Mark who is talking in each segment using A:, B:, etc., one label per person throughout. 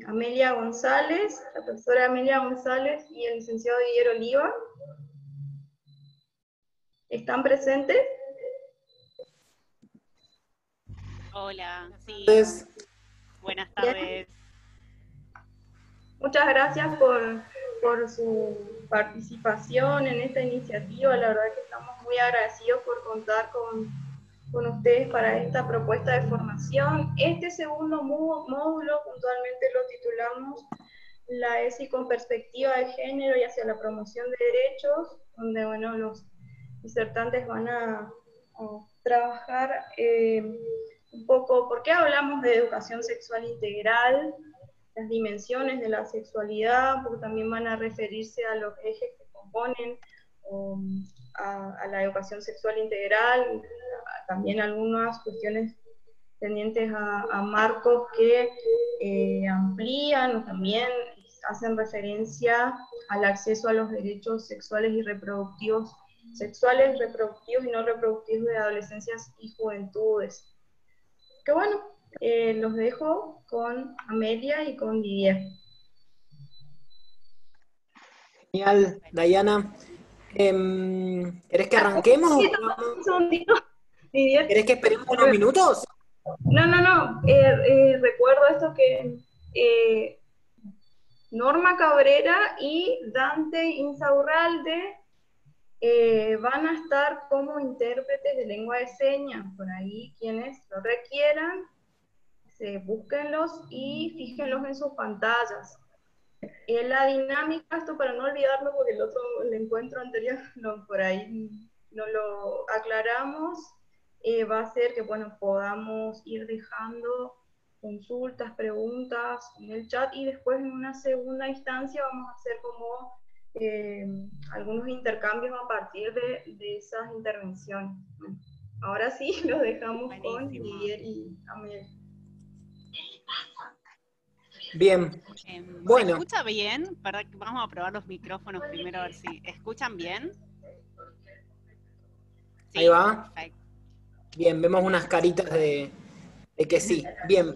A: Amelia González, la profesora Amelia González y el licenciado Guillermo Oliva. ¿Están presentes?
B: Hola, sí.
C: Entonces,
B: Buenas tardes.
A: Muchas gracias por su participación en esta iniciativa. La verdad que estamos muy agradecidos por contar con ustedes para esta propuesta de formación. Este segundo módulo puntualmente lo titulamos La ESI con perspectiva de género y hacia la promoción de derechos, donde bueno, los disertantes van a trabajar un poco por qué hablamos de educación sexual integral, las dimensiones de la sexualidad, porque también van a referirse a los ejes que componen a la educación sexual integral, también algunas cuestiones tendientes a marcos que amplían o también hacen referencia al acceso a los derechos sexuales y reproductivos, sexuales, reproductivos y no reproductivos de adolescencias y juventudes. Que bueno, los dejo con Amelia y con Didier.
C: genial, Dayana. ¿Querés que arranquemos o
A: Un segundito, Didier.
C: querés que esperemos unos minutos?
A: No. Recuerdo esto que Norma Cabrera y Dante Insaurralde van a estar como intérpretes de lengua de señas. Por ahí, quienes lo requieran, búsquenlos y fíjenlos en sus pantallas. La dinámica, esto para no olvidarlo, porque el encuentro anterior por ahí no lo aclaramos, va a ser que bueno, podamos ir dejando consultas, preguntas en el chat y después en una segunda instancia vamos a hacer como algunos intercambios a partir de esas intervenciones. Bueno, ahora sí, los dejamos
B: Buenísimo.
A: con Didier y Amel.
C: Bien.
B: ¿Se
C: Bueno,
B: escucha bien? Vamos a probar los micrófonos primero a ver si escuchan bien. Sí,
C: ahí va.
B: perfecto.
C: Bien, vemos unas caritas de que sí. Bien.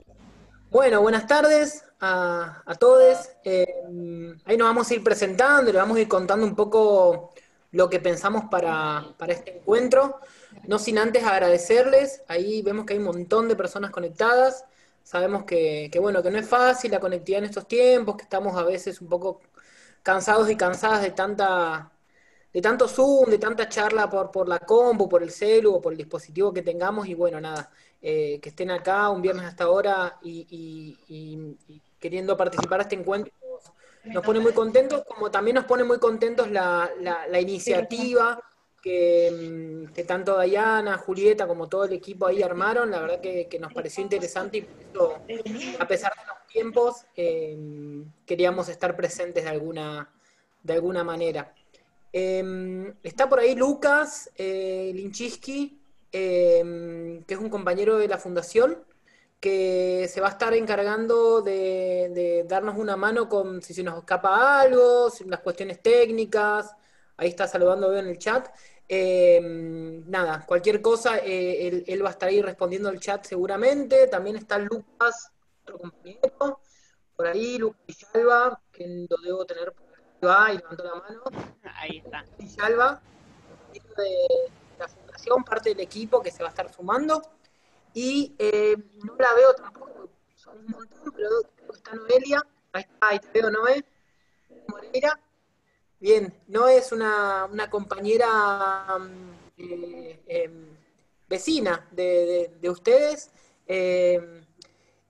C: Bueno, buenas tardes a todos. Ahí nos vamos a ir presentando, le vamos a ir contando un poco lo que pensamos para este encuentro. No sin antes agradecerles. Ahí vemos que hay un montón de personas conectadas. Sabemos bueno, que no es fácil la conectividad en estos tiempos, que estamos a veces un poco cansados y cansadas de tanto Zoom, de tanta charla por la compu, por el celu o por el dispositivo que tengamos, y bueno, nada, que estén acá un viernes hasta ahora y queriendo participar de este encuentro nos pone muy contentos, como también nos pone muy contentos la iniciativa que tanto Dayana, Julieta, como todo el equipo ahí armaron. La verdad que nos pareció interesante y por eso, a pesar de los tiempos, queríamos estar presentes de alguna manera. Está por ahí Lucas Linchiski, que es un compañero de la fundación, que se va a estar encargando de darnos una mano con si se nos escapa algo, las cuestiones técnicas. Ahí está saludando, veo en el chat. Nada, cualquier cosa, él va a estar ahí respondiendo al chat seguramente. También está Lucas, otro compañero, por ahí, Lucas Villalba, que lo debo tener por ahí, y levantó la mano.
B: Ahí está.
C: Villalba, de la fundación, parte del equipo que se va a estar sumando. Y no la veo tampoco, son un montón, pero creo que está Noelia. Ahí te veo, Noé Moreira. Bien, Noé es una compañera vecina de ustedes.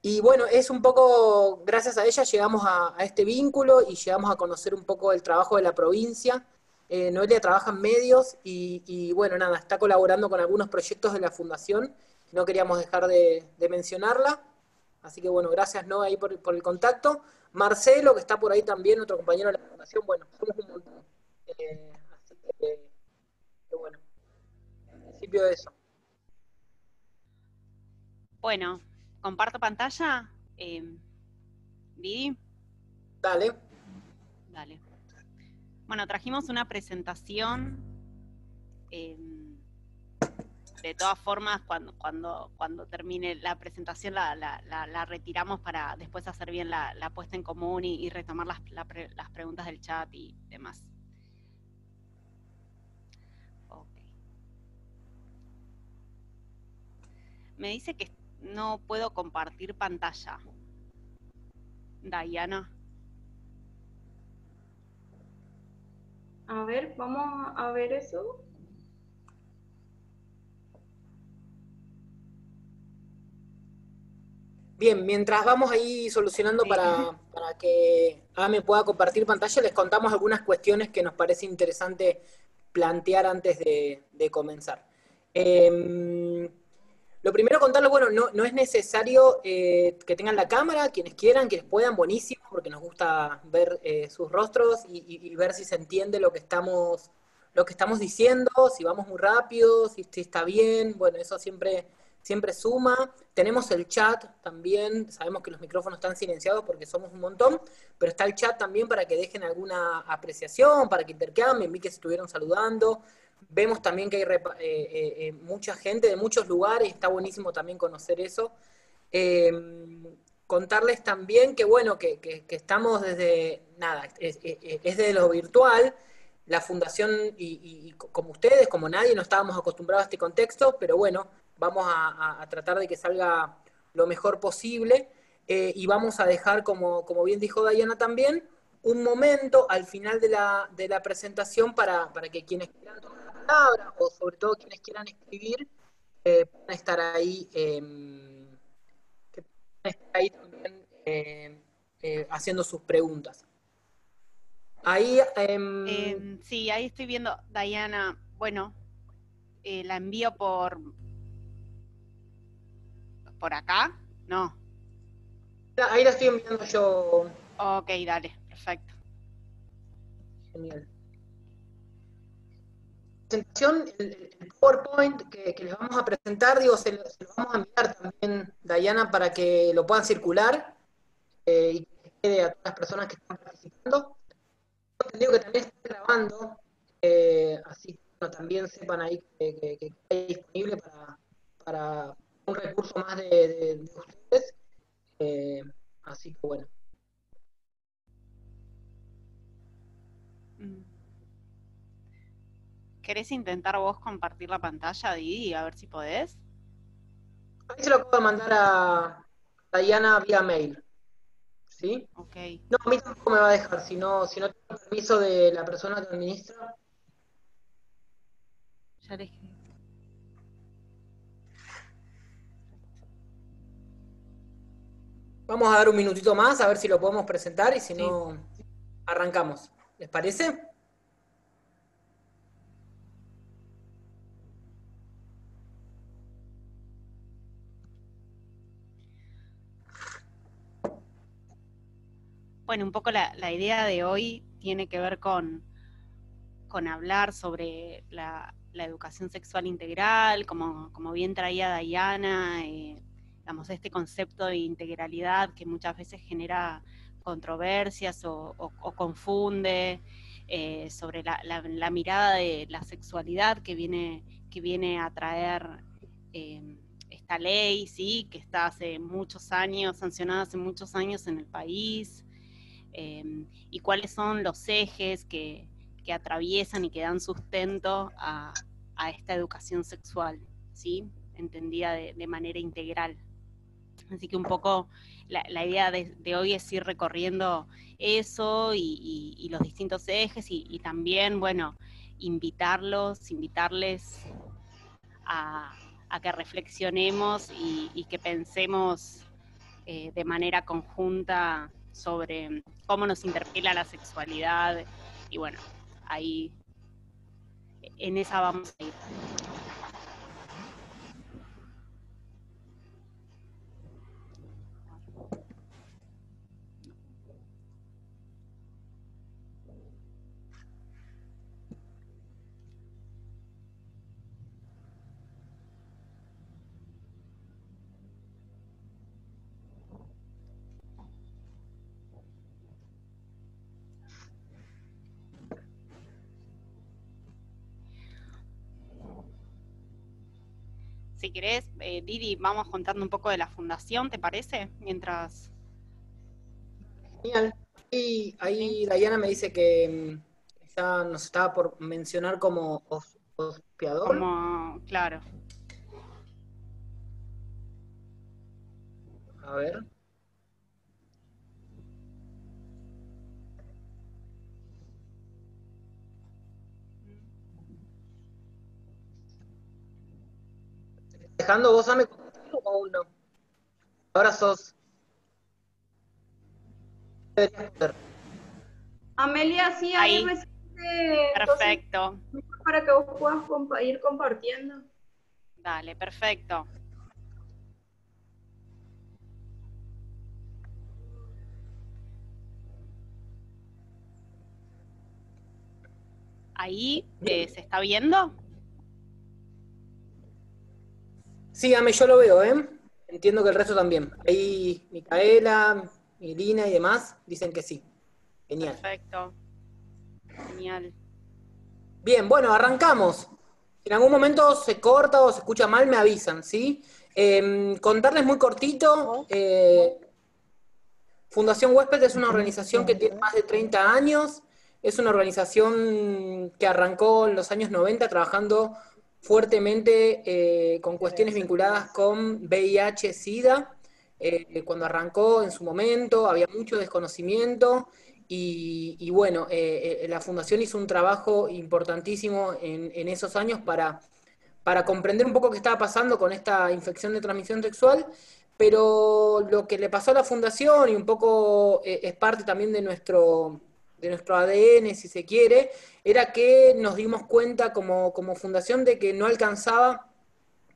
C: Y bueno, es un poco, gracias a ella llegamos a este vínculo y llegamos a conocer un poco el trabajo de la provincia. Noelia trabaja en medios y bueno, nada, está colaborando con algunos proyectos de la fundación. No queríamos dejar de mencionarla. Así que bueno, gracias Noé ahí por el contacto. Marcelo, que está por ahí también, otro compañero de la fundación. Bueno, somos un montón. Así que bueno, en principio de eso.
B: Bueno, comparto pantalla. Didi.
C: Dale.
B: Dale. Bueno, trajimos una presentación de De todas formas, cuando termine la presentación la retiramos para después hacer bien la puesta en común y retomar las preguntas del chat y demás. Okay. Me dice que no puedo compartir pantalla. Dayana.
A: A ver, vamos a ver eso.
C: Bien, mientras vamos ahí solucionando
B: Sí.
C: para que Ame pueda compartir pantalla, les contamos algunas cuestiones que nos parece interesante plantear antes de comenzar. Lo primero contarles, bueno, no es necesario que tengan la cámara, quienes quieran, quienes puedan, buenísimo, porque nos gusta ver sus rostros y ver si se entiende lo que estamos diciendo, si vamos muy rápido, si está bien, bueno, eso siempre suma. Tenemos el chat también, sabemos que los micrófonos están silenciados porque somos un montón, pero está el chat también para que dejen alguna apreciación, para que intercambien, vi que se estuvieron saludando. Vemos también que hay mucha gente de muchos lugares, está buenísimo también conocer eso. Eh, Contarles también que, bueno, que estamos desde, nada, es desde lo virtual. La fundación y como ustedes, como nadie, no estábamos acostumbrados a este contexto, pero bueno, vamos a tratar de que salga lo mejor posible y vamos a dejar, como bien dijo Diana también, un momento al final de la presentación para que quienes quieran tomar la palabra o sobre todo quienes quieran escribir puedan estar ahí, que puedan estar ahí también haciendo sus preguntas. Ahí,
B: Sí, ahí estoy viendo, Dayana, bueno, la envío por acá, ¿no?
C: ahí la estoy enviando yo.
B: Ok, dale, perfecto.
C: Genial. Presentación, el PowerPoint que les vamos a presentar, digo, se lo vamos a enviar también, Dayana, para que lo puedan circular y que quede a todas las personas que están participando. Tengo entendido que también está grabando, así que bueno, también sepan ahí que está disponible para un recurso más de ustedes. Eh, Así que bueno.
B: ¿Querés intentar vos compartir la pantalla, Didi, a ver si podés?
C: Ahí se lo acabo de mandar a Diana vía mail. ¿Sí?
B: Ok.
C: No, a mí tampoco me va a dejar, si no tengo permiso de la persona que administra.
B: Ya le escribí.
C: Vamos a dar un minutito más a ver si lo podemos presentar y si
B: Sí.
C: no, arrancamos. ¿Les parece?
B: Bueno, un poco la idea de hoy tiene que ver con hablar sobre la educación sexual integral, como bien traía Dayana, digamos, este concepto de integralidad que muchas veces genera controversias o confunde, sobre la mirada de la sexualidad que viene a traer esta ley, ¿sí? Que está hace muchos años, sancionada hace muchos años en el país, y cuáles son los ejes que atraviesan y que dan sustento a esta educación sexual, ¿sí? Entendida de manera integral. Así que un poco la idea de hoy es ir recorriendo eso y los distintos ejes y también, bueno, invitarles a que reflexionemos y que pensemos de manera conjunta sobre cómo nos interpela la sexualidad y bueno, ahí en esa vamos a ir. si querés, Didi, vamos contando un poco de la fundación, ¿te parece? Mientras...
C: Genial. Ahí Dayana me dice que ya nos estaba por mencionar como hospedador.
B: Como, claro.
C: A ver. Dejando vos, Ame, contigo o aún no. Ahora sos. Deberías poder.
A: Amelia, sí, ahí
B: Ahí,
A: recién, entonces,
B: perfecto.
A: para que vos puedas ir compartiendo.
B: Dale, perfecto. Ahí, ¿se está viendo?
C: Sí, Ame, yo lo veo, ¿eh? Entiendo que el resto también. Ahí Micaela, Milina y demás dicen que sí. Genial.
B: Perfecto. Genial.
C: Bien, bueno, arrancamos. Si en algún momento se corta o se escucha mal, me avisan, ¿sí? Contarles muy cortito. Fundación Huésped es una organización que tiene más de 30 años. Es una organización que arrancó en los años 90 trabajando fuertemente con cuestiones vinculadas con VIH, SIDA. Cuando arrancó en su momento había mucho desconocimiento y bueno, la Fundación hizo un trabajo importantísimo en esos años para comprender un poco qué estaba pasando con esta infección de transmisión sexual, pero lo que le pasó a la Fundación, y un poco es parte también de nuestro ADN, si se quiere, era que nos dimos cuenta como Fundación de que no alcanzaba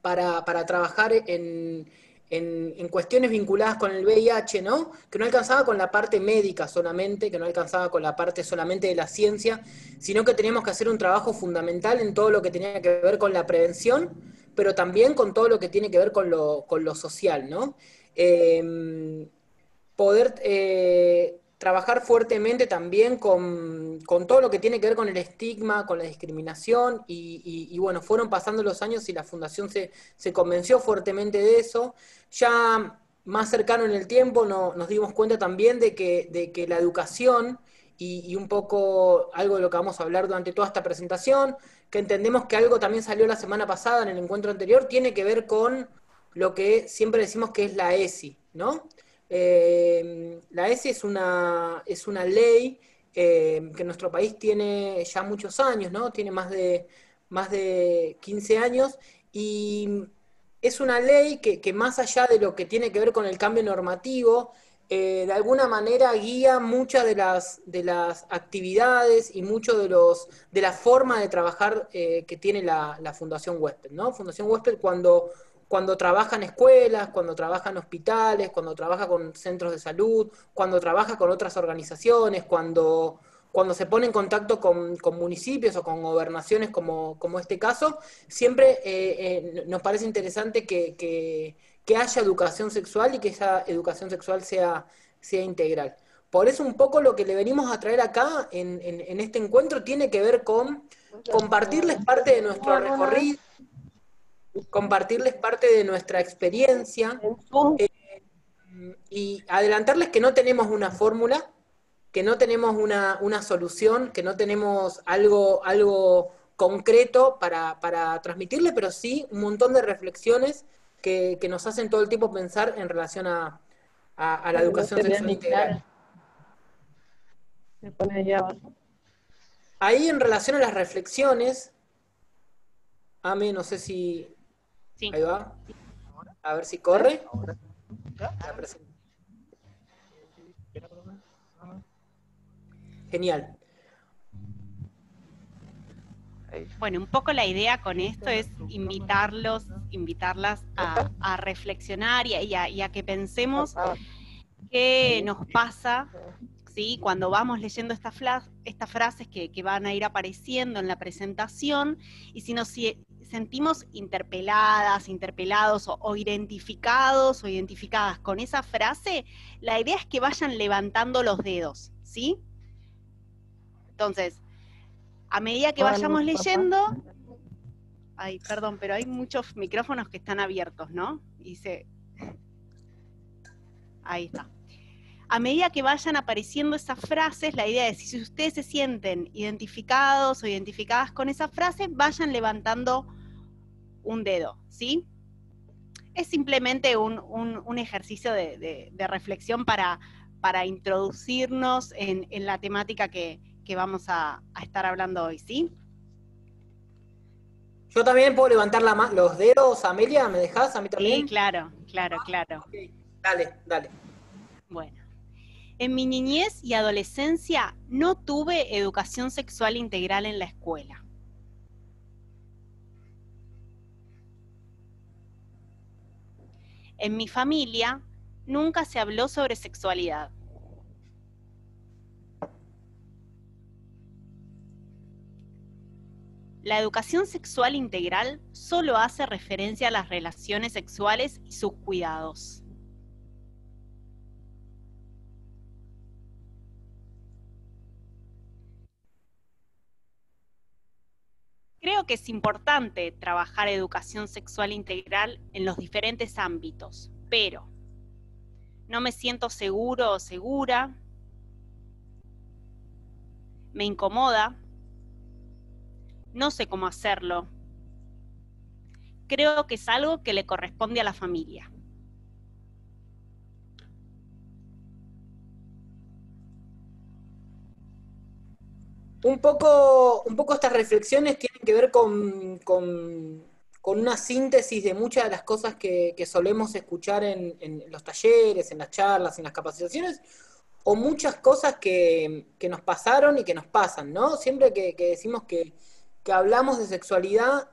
C: para trabajar en cuestiones vinculadas con el VIH, ¿no? Que no alcanzaba con la parte médica solamente, que no alcanzaba con la parte solamente de la ciencia, sino que teníamos que hacer un trabajo fundamental en todo lo que tenía que ver con la prevención, pero también con todo lo que tiene que ver con lo social, ¿no? Poder trabajar fuertemente también con todo lo que tiene que ver con el estigma, con la discriminación, y bueno, fueron pasando los años y la Fundación se convenció fuertemente de eso. Ya más cercano en el tiempo nos dimos cuenta también de que la educación, y un poco algo de lo que vamos a hablar durante toda esta presentación, que entendemos que algo también salió la semana pasada en el encuentro anterior, tiene que ver con lo que siempre decimos que es la ESI, ¿no? La ESI es una ley que en nuestro país tiene ya muchos años, ¿no? Tiene más de 15 años y es una ley que más allá de lo que tiene que ver con el cambio normativo, de alguna manera guía muchas de las actividades y mucho de la forma de trabajar que tiene la Fundación Huésped, ¿no? Fundación Huésped cuando trabaja en escuelas, cuando trabaja en hospitales, cuando trabaja con centros de salud, cuando trabaja con otras organizaciones, cuando se pone en contacto con municipios o con gobernaciones como este caso, siempre nos parece interesante que haya educación sexual y que esa educación sexual sea integral. Por eso un poco lo que le venimos a traer acá en este encuentro tiene que ver con compartirles parte de nuestro recorrido, compartirles parte de nuestra experiencia y adelantarles que no tenemos una fórmula, que no tenemos una solución, que no tenemos algo concreto para transmitirle, pero sí un montón de reflexiones que nos hacen todo el tiempo pensar en relación a la educación sexual integral.
D: Se pone allá abajo.
C: Ahí en relación a las reflexiones, Ame, no sé si...
B: Sí.
C: Ahí va. A ver si corre. La presentación. Genial.
B: Bueno, un poco la idea con esto es invitarlas a reflexionar y a que pensemos qué nos pasa, ¿sí? Cuando vamos leyendo estas frases que van a ir apareciendo en la presentación, y si nos sentimos interpeladas, interpelados o identificados o identificadas con esa frase, la idea es que vayan levantando los dedos, ¿sí? Entonces, a medida que vayamos leyendo, Ay, perdón, pero hay muchos micrófonos que están abiertos, ¿no? Ahí está. A medida que vayan apareciendo esas frases, la idea es, si ustedes se sienten identificados o identificadas con esa frase, vayan levantando un dedo, ¿sí? Es simplemente un ejercicio de reflexión para introducirnos en la temática que vamos a estar hablando hoy, ¿sí?
C: Yo también puedo levantar los dedos, Amelia, ¿me dejás? ¿A mí también?
B: Sí, claro.
C: Okay. Dale.
B: Bueno. En mi niñez y adolescencia no tuve educación sexual integral en la escuela. En mi familia nunca se habló sobre sexualidad. La educación sexual integral solo hace referencia a las relaciones sexuales y sus cuidados. Creo que es importante trabajar educación sexual integral en los diferentes ámbitos, pero no me siento seguro o segura, me incomoda, no sé cómo hacerlo. Creo que es algo que le corresponde a la familia.
C: Un poco estas reflexiones tienen que ver con una síntesis de muchas de las cosas que solemos escuchar en los talleres, en las charlas, en las capacitaciones, o muchas cosas que nos pasaron y que nos pasan, ¿no? Siempre que decimos que hablamos de sexualidad,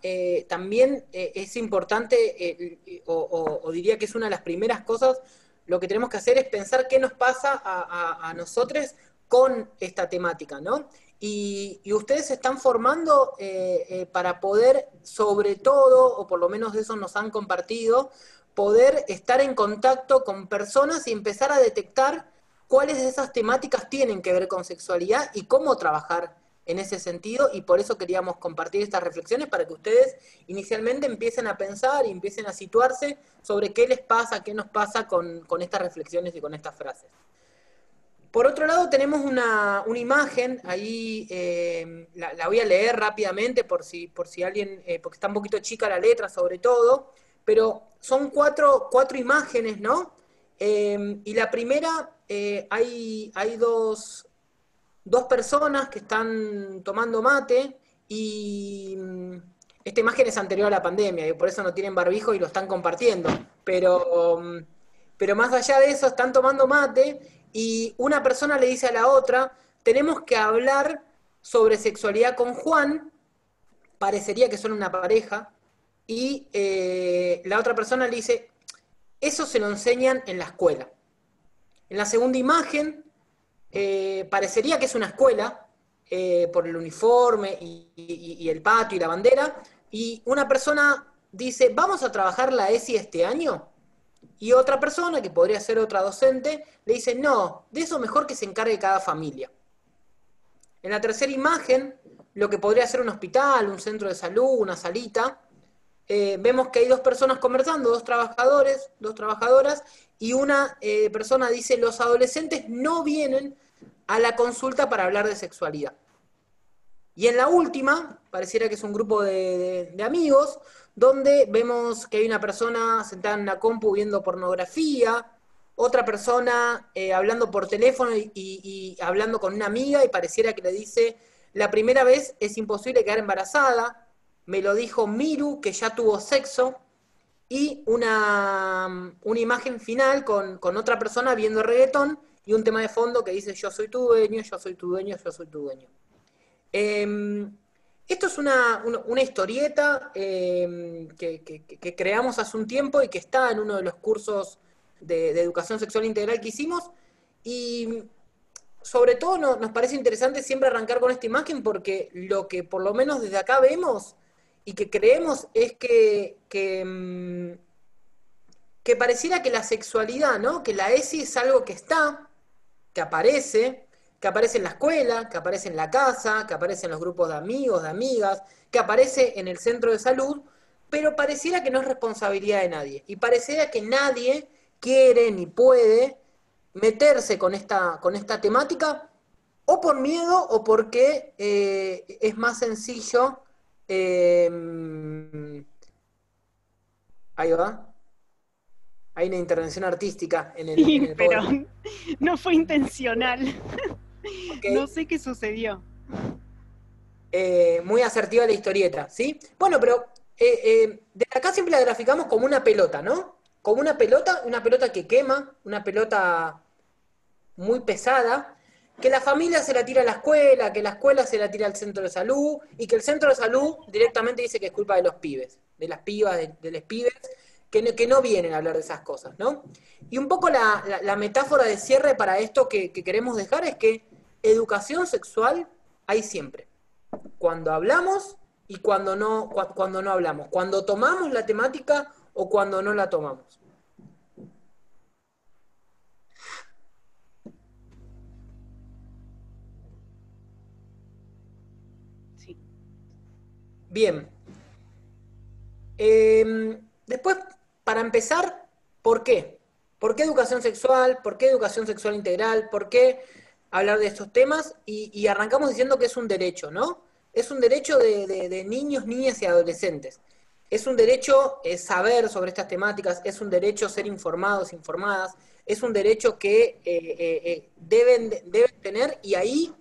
C: también es importante, o diría que es una de las primeras cosas, lo que tenemos que hacer es pensar qué nos pasa a nosotros con esta temática, ¿no? Y ustedes se están formando para poder, sobre todo, o por lo menos de eso nos han compartido, poder estar en contacto con personas y empezar a detectar cuáles de esas temáticas tienen que ver con sexualidad y cómo trabajar en ese sentido, y por eso queríamos compartir estas reflexiones para que ustedes inicialmente empiecen a pensar y empiecen a situarse sobre qué les pasa, qué nos pasa con estas reflexiones y con estas frases. Por otro lado, tenemos una imagen, ahí la voy a leer rápidamente por si alguien, porque está un poquito chica la letra sobre todo, pero son cuatro imágenes, ¿no? Y la primera, hay dos personas que están tomando mate y esta imagen es anterior a la pandemia y por eso no tienen barbijo y lo están compartiendo, pero más allá de eso están tomando mate y una persona le dice a la otra, tenemos que hablar sobre sexualidad con Juan, parecería que son una pareja, y la otra persona le dice, eso se lo enseñan en la escuela. En la segunda imagen, parecería que es una escuela, por el uniforme y el patio y la bandera, y una persona dice, ¿vamos a trabajar la ESI este año? Y otra persona, que podría ser otra docente, le dice, no, de eso mejor que se encargue cada familia. En la tercera imagen, lo que podría ser un hospital, un centro de salud, una salita, vemos que hay dos personas conversando, dos trabajadoras, y una persona dice, los adolescentes no vienen a la consulta para hablar de sexualidad. Y en la última, pareciera que es un grupo de amigos, donde vemos que hay una persona sentada en una compu viendo pornografía, otra persona hablando por teléfono y hablando con una amiga y pareciera que le dice, la primera vez es imposible quedar embarazada, me lo dijo Miru, que ya tuvo sexo, y una imagen final con otra persona viendo reggaetón y un tema de fondo que dice yo soy tu dueño, yo soy tu dueño, yo soy tu dueño. Esto es una historieta que creamos hace un tiempo y que está en uno de los cursos de educación sexual integral que hicimos, y sobre todo nos parece interesante siempre arrancar con esta imagen porque lo que por lo menos desde acá vemos y que creemos es que pareciera que la sexualidad, ¿no? Que la ESI es algo que está, que aparece, que aparece en la escuela, que aparece en la casa, que aparece en los grupos de amigos, de amigas, que aparece en el centro de salud, pero pareciera que no es responsabilidad de nadie. Y pareciera que nadie quiere ni puede meterse con esta temática, o por miedo o porque es más sencillo. Ahí va. Hay una intervención artística en
B: Sí,
C: el
B: pero
C: PowerPoint.
B: no fue intencional.
C: Ok.
B: No sé qué sucedió.
C: Muy asertiva la historieta, ¿sí? Bueno, pero desde acá siempre la graficamos como una pelota, ¿no? Como una pelota que quema, una pelota muy pesada, que la familia se la tira a la escuela, que la escuela se la tira al centro de salud, y que el centro de salud directamente dice que es culpa de los pibes, de las pibas, de los pibes, que no vienen a hablar de esas cosas, ¿no? Y un poco la metáfora de cierre para esto que queremos dejar es que educación sexual hay siempre. Cuando hablamos y cuando no hablamos. Cuando tomamos la temática o cuando no la tomamos.
B: Sí.
C: Bien. Después, para empezar, ¿por qué? ¿Por qué educación sexual? ¿Por qué educación sexual integral? ¿Por qué hablar de estos temas? Y arrancamos diciendo que es un derecho, ¿no? Es un derecho de niños, niñas y adolescentes. Es un derecho saber sobre estas temáticas, es un derecho ser informados, informadas, es un derecho que deben tener, y ahí,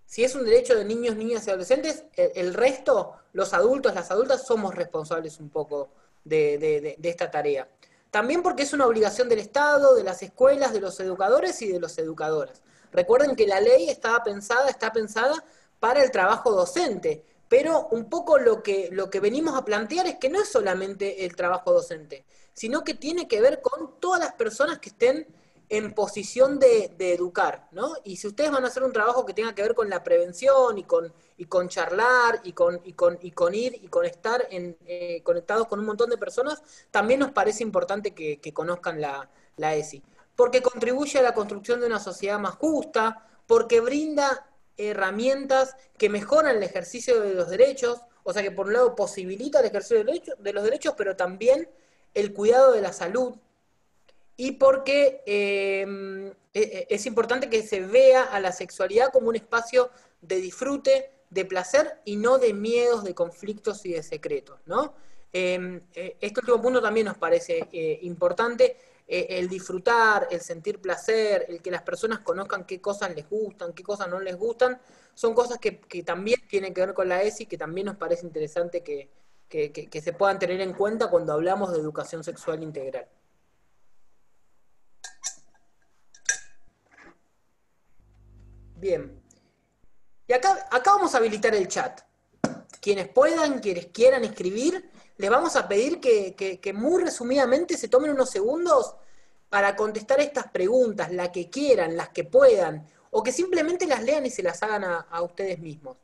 C: si es un derecho de niños, niñas y adolescentes, el resto, los adultos, las adultas, somos responsables un poco de esta tarea. También porque es una obligación del Estado, de las escuelas, de los educadores y de las educadoras. Recuerden que la ley está pensada para el trabajo docente, pero un poco lo que venimos a plantear es que no es solamente el trabajo docente, sino que tiene que ver con todas las personas que estén en posición de educar, ¿no? Y si ustedes van a hacer un trabajo que tenga que ver con la prevención y con charlar y con ir y con estar conectados con un montón de personas, también nos parece importante que conozcan la ESI. Porque contribuye a la construcción de una sociedad más justa, porque brinda herramientas que mejoran el ejercicio de los derechos, o sea que por un lado posibilita el ejercicio de los derechos, pero también el cuidado de la salud, y porque es importante que se vea a la sexualidad como un espacio de disfrute, de placer y no de miedos, de conflictos y de secretos, ¿no? Este último punto también nos parece importante, el disfrutar, el sentir placer, el que las personas conozcan qué cosas les gustan, qué cosas no les gustan, son cosas que también tienen que ver con la ESI, que también nos parece interesante que se puedan tener en cuenta cuando hablamos de educación sexual integral. Bien. Y acá vamos a habilitar el chat. Quienes puedan, quienes quieran escribir, les vamos a pedir que muy resumidamente se tomen unos segundos para contestar estas preguntas, las que quieran, las que puedan, o que simplemente las lean y se las hagan a ustedes mismos.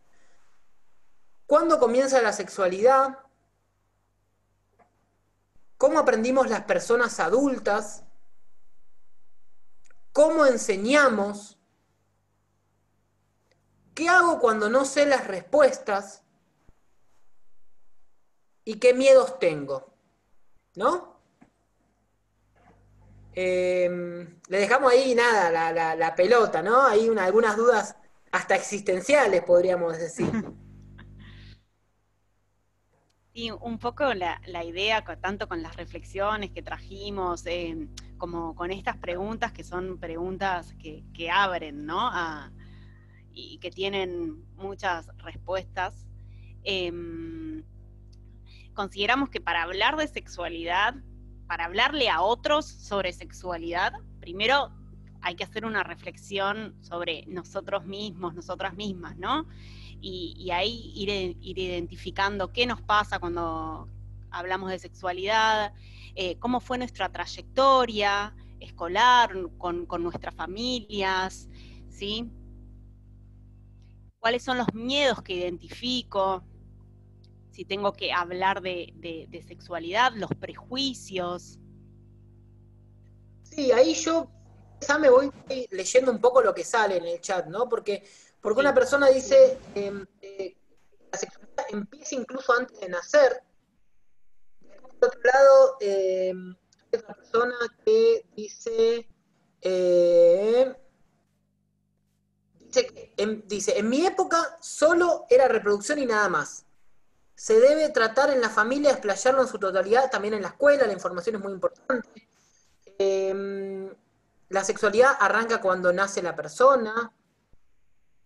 C: ¿Cuándo comienza la sexualidad? ¿Cómo aprendimos las personas adultas? ¿Cómo enseñamos? ¿Qué hago cuando no sé las respuestas? ¿Y qué miedos tengo? ¿No? Le dejamos ahí nada, la pelota, ¿no? Hay algunas dudas hasta existenciales, podríamos decir.
B: Y un poco la idea, tanto con las reflexiones que trajimos, como con estas preguntas que son preguntas que abren, ¿no? Y que tienen muchas respuestas. Consideramos que para hablar de sexualidad, para hablarle a otros sobre sexualidad, primero hay que hacer una reflexión sobre nosotros mismos, nosotras mismas, ¿no? Y ahí ir identificando qué nos pasa cuando hablamos de sexualidad, cómo fue nuestra trayectoria escolar con nuestras familias, ¿sí? ¿Cuáles son los miedos que identifico? Si tengo que hablar de sexualidad, los prejuicios.
C: Sí, ahí yo ya me voy leyendo un poco lo que sale en el chat, ¿no? Porque una persona dice la sexualidad empieza incluso antes de nacer. Por otro lado, hay otra persona que dice, en mi época solo era reproducción y nada más. Se debe tratar en la familia, explayarlo en su totalidad, también en la escuela, la información es muy importante. La sexualidad arranca cuando nace la persona.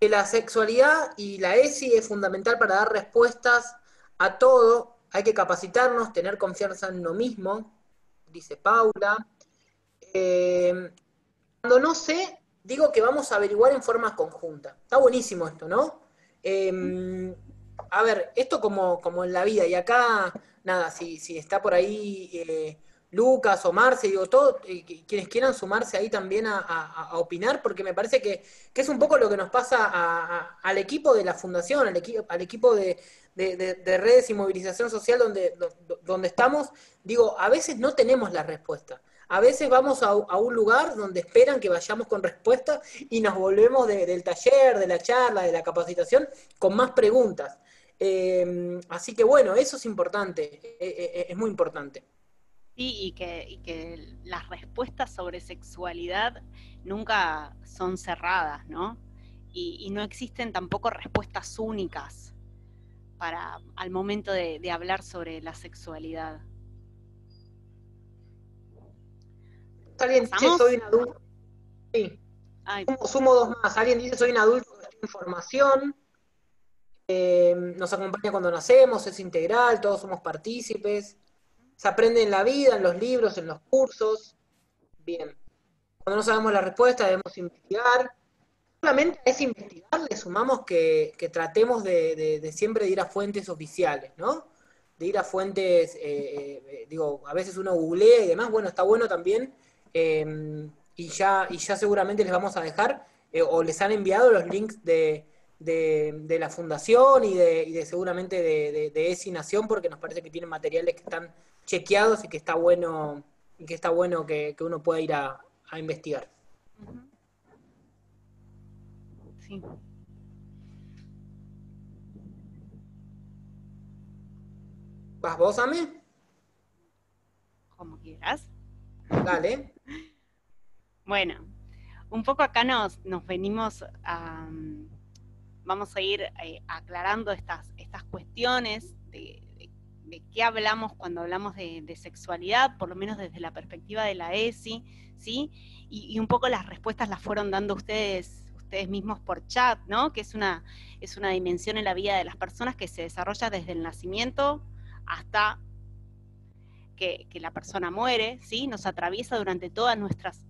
C: Que la sexualidad y la ESI es fundamental para dar respuestas a todo. Hay que capacitarnos, tener confianza en uno mismo, dice Paula. Cuando no sé, digo que vamos a averiguar en forma conjunta. Está buenísimo esto, ¿no? A ver, esto como en la vida, y acá, nada, si está por ahí Lucas o Marce, digo, todos quienes quieran sumarse ahí también a opinar, porque me parece que es un poco lo que nos pasa al equipo de la fundación, al equipo de redes y movilización social donde estamos. Digo, a veces no tenemos la respuesta. A veces vamos a un lugar donde esperan que vayamos con respuesta y nos volvemos del taller, de la charla, de la capacitación, con más preguntas. Así que bueno, eso es importante, es muy importante.
B: Sí, y que las respuestas sobre sexualidad nunca son cerradas, ¿no? Y no existen tampoco respuestas únicas al momento de hablar sobre la sexualidad.
C: Alguien dice soy un adulto. Sí. Sumo dos más. Alguien dice soy un adulto que estoy en formación. Nos acompaña cuando nacemos, es integral, todos somos partícipes. Se aprende en la vida, en los libros, en los cursos. Bien. Cuando no sabemos la respuesta debemos investigar. Solamente a ese investigar le sumamos que tratemos de siempre de ir a fuentes oficiales, ¿no? De ir a fuentes, digo, a veces uno googlea y demás, bueno, está bueno también, y ya seguramente les vamos a dejar, o les han enviado los links de la fundación y seguramente de ESI Nación, porque nos parece que tienen materiales que están chequeados y que está bueno, que uno pueda ir a investigar.
B: Uh-huh. Sí.
C: ¿Vas vos, Ame?
B: Como quieras.
C: Dale.
B: Bueno, un poco acá nos venimos a... vamos a ir aclarando estas cuestiones de qué hablamos cuando hablamos de sexualidad, por lo menos desde la perspectiva de la ESI, ¿sí? Y un poco las respuestas las fueron dando ustedes mismos por chat, ¿no? Que es una dimensión en la vida de las personas que se desarrolla desde el nacimiento hasta que la persona muere, ¿sí? Nos atraviesa durante todas nuestras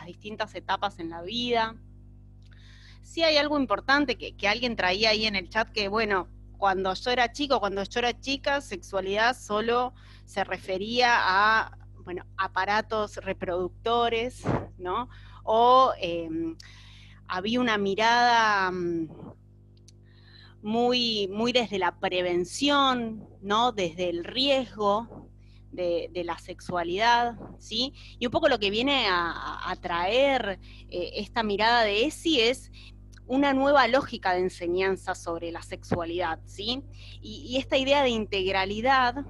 B: distintas etapas en la vida. Sí hay algo importante que alguien traía ahí en el chat, que bueno, cuando yo era chico, cuando yo era chica, sexualidad solo se refería a, bueno, aparatos reproductores, ¿no? O había una mirada muy desde la prevención, ¿no? Desde el riesgo de la sexualidad, ¿sí? Y un poco lo que viene a traer esta mirada de ESI es una nueva lógica de enseñanza sobre la sexualidad, ¿sí? Y esta idea de integralidad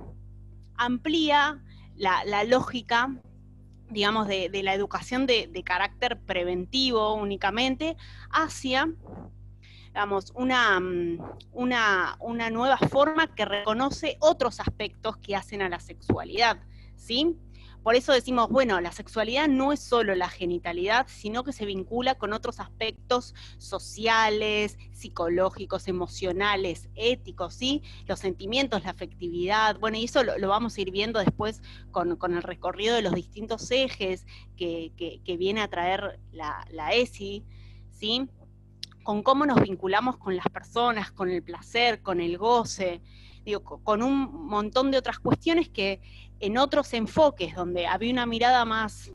B: amplía la lógica, digamos, de la educación de carácter preventivo únicamente hacia, digamos, una nueva forma que reconoce otros aspectos que hacen a la sexualidad, ¿sí? Por eso decimos, bueno, la sexualidad no es solo la genitalidad, sino que se vincula con otros aspectos sociales, psicológicos, emocionales, éticos, ¿sí? Los sentimientos, la afectividad, bueno, y eso lo vamos a ir viendo después con el recorrido de los distintos ejes que viene a traer la ESI, ¿sí? Con cómo nos vinculamos con las personas, con el placer, con el goce, digo, con un montón de otras cuestiones que en otros enfoques donde había una mirada más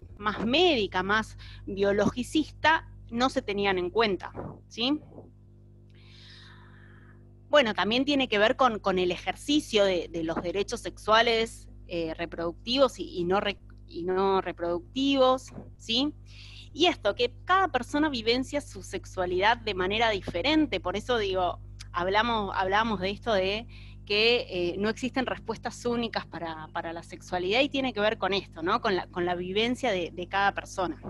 B: médica, más biologicista, no se tenían en cuenta, ¿sí? Bueno, también tiene que ver con el ejercicio de los derechos sexuales reproductivos y y no reproductivos, ¿sí? Y esto, que cada persona vivencia su sexualidad de manera diferente, por eso digo, hablábamos de esto de que no existen respuestas únicas para la sexualidad, y tiene que ver con esto, ¿no? Con la vivencia de cada persona.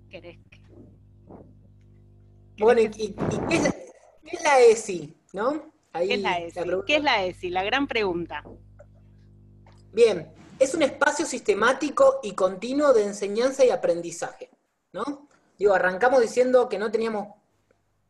B: ¿Querés
C: Bueno, ¿y qué es la ESI? ¿No? Ahí
B: ¿Qué es la ESI? ¿Qué es la ESI? La gran pregunta.
C: Bien, es un espacio sistemático y continuo de enseñanza y aprendizaje, ¿no? Digo, arrancamos diciendo que no teníamos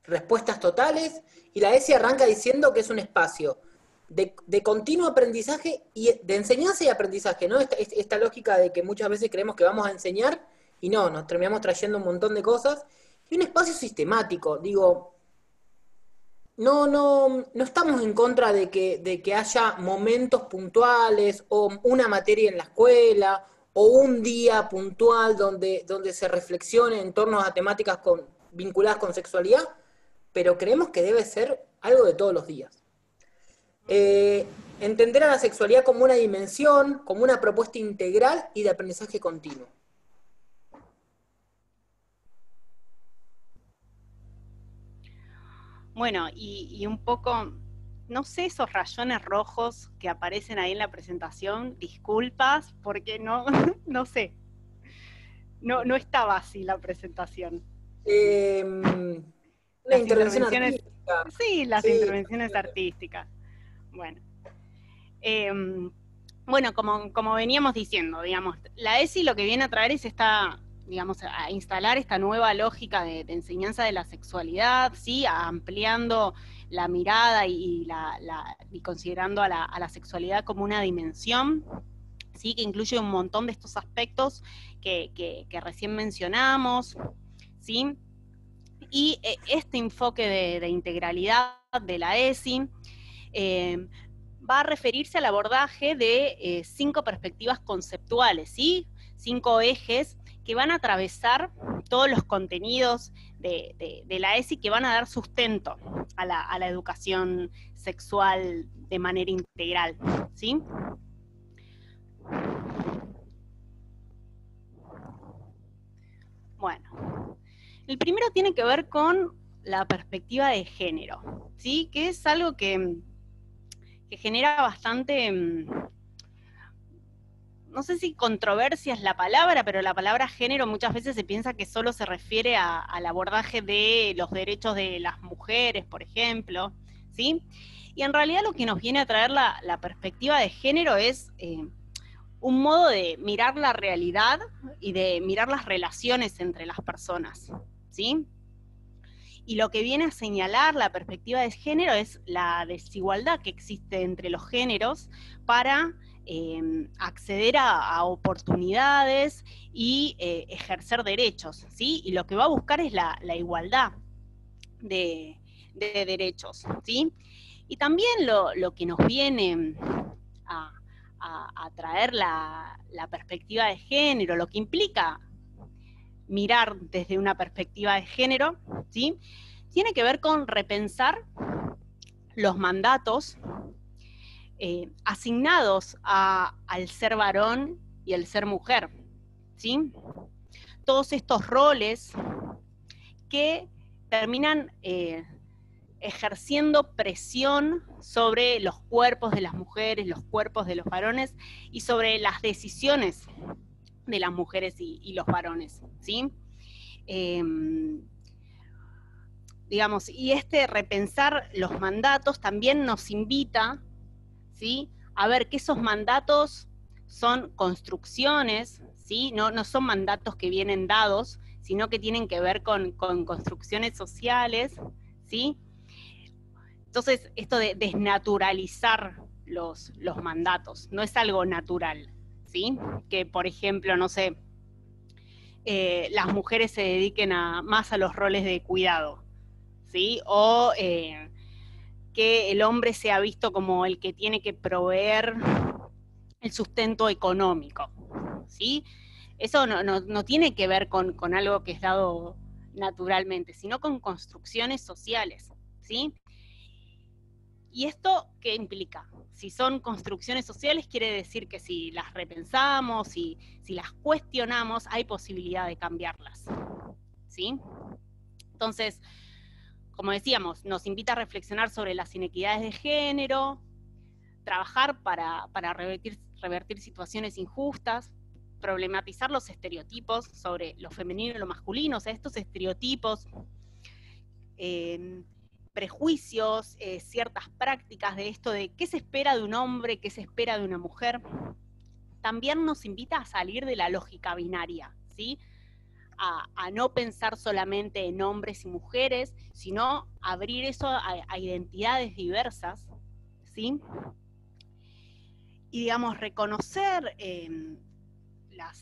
C: respuestas totales, y la ESI arranca diciendo que es un espacio de continuo aprendizaje y de enseñanza y aprendizaje, ¿no? Esta lógica de que muchas veces creemos que vamos a enseñar y no, nos terminamos trayendo un montón de cosas, y un espacio sistemático, digo, no estamos en contra de que haya momentos puntuales o una materia en la escuela o un día puntual donde se reflexione en torno a temáticas vinculadas con sexualidad, pero creemos que debe ser algo de todos los días. Entender a la sexualidad como una dimensión, como una propuesta integral y de aprendizaje continuo.
B: Bueno, y un poco, no sé, esos rayones rojos que aparecen ahí en la presentación, disculpas, porque no, no sé, no estaba así la presentación.
C: Una intervención artística.
B: Sí, las intervenciones artísticas. Bueno, bueno, como veníamos diciendo, digamos, la ESI lo que viene a traer es digamos, a instalar esta nueva lógica de enseñanza de la sexualidad, ¿sí? Ampliando la mirada y considerando a la sexualidad como una dimensión, ¿sí? Que incluye un montón de estos aspectos que recién mencionamos, ¿sí? Y este enfoque de integralidad de la ESI va a referirse al abordaje de 5 perspectivas conceptuales, ¿sí? 5 ejes que van a atravesar todos los contenidos de la ESI, que van a dar sustento a la educación sexual de manera integral, ¿sí? Bueno, el primero tiene que ver con la perspectiva de género, ¿sí? Que es algo que genera bastante, no sé si controversia es la palabra, pero la palabra género muchas veces se piensa que solo se refiere al abordaje de los derechos de las mujeres, por ejemplo, ¿sí? Y en realidad lo que nos viene a traer la perspectiva de género es un modo de mirar la realidad y de mirar las relaciones entre las personas, ¿sí? Y lo que viene a señalar la perspectiva de género es la desigualdad que existe entre los géneros para acceder a oportunidades y ejercer derechos, ¿sí? Y lo que va a buscar es la igualdad de derechos, ¿sí? Y también lo que nos viene a traer la perspectiva de género, lo que implica mirar desde una perspectiva de género, ¿sí? Tiene que ver con repensar los mandatos asignados al ser varón y al ser mujer, ¿sí? Todos estos roles que terminan ejerciendo presión sobre los cuerpos de las mujeres, los cuerpos de los varones y sobre las decisiones de las mujeres y los varones, ¿sí? Digamos, y repensar los mandatos también nos invita, ¿sí? A ver que esos mandatos son construcciones, ¿sí? No son mandatos que vienen dados, sino que tienen que ver con construcciones sociales, ¿sí? Entonces, esto de desnaturalizar los mandatos, no es algo natural, ¿sí? Que, por ejemplo, no sé, las mujeres se dediquen más a los roles de cuidado, ¿sí? O que el hombre sea visto como el que tiene que proveer el sustento económico, ¿sí? Eso no tiene que ver con algo que es dado naturalmente, sino con construcciones sociales, ¿sí? ¿Y esto qué implica? Si son construcciones sociales, quiere decir que si las repensamos, si las cuestionamos, hay posibilidad de cambiarlas, ¿sí? Entonces, como decíamos, nos invita a reflexionar sobre las inequidades de género, trabajar para revertir situaciones injustas, problematizar los estereotipos sobre lo femenino y lo masculino, o sea, estos estereotipos, prejuicios, ciertas prácticas de esto de qué se espera de un hombre, qué se espera de una mujer, también nos invita a salir de la lógica binaria, ¿sí? A no pensar solamente en hombres y mujeres, sino abrir eso a identidades diversas, ¿sí? Y, digamos, reconocer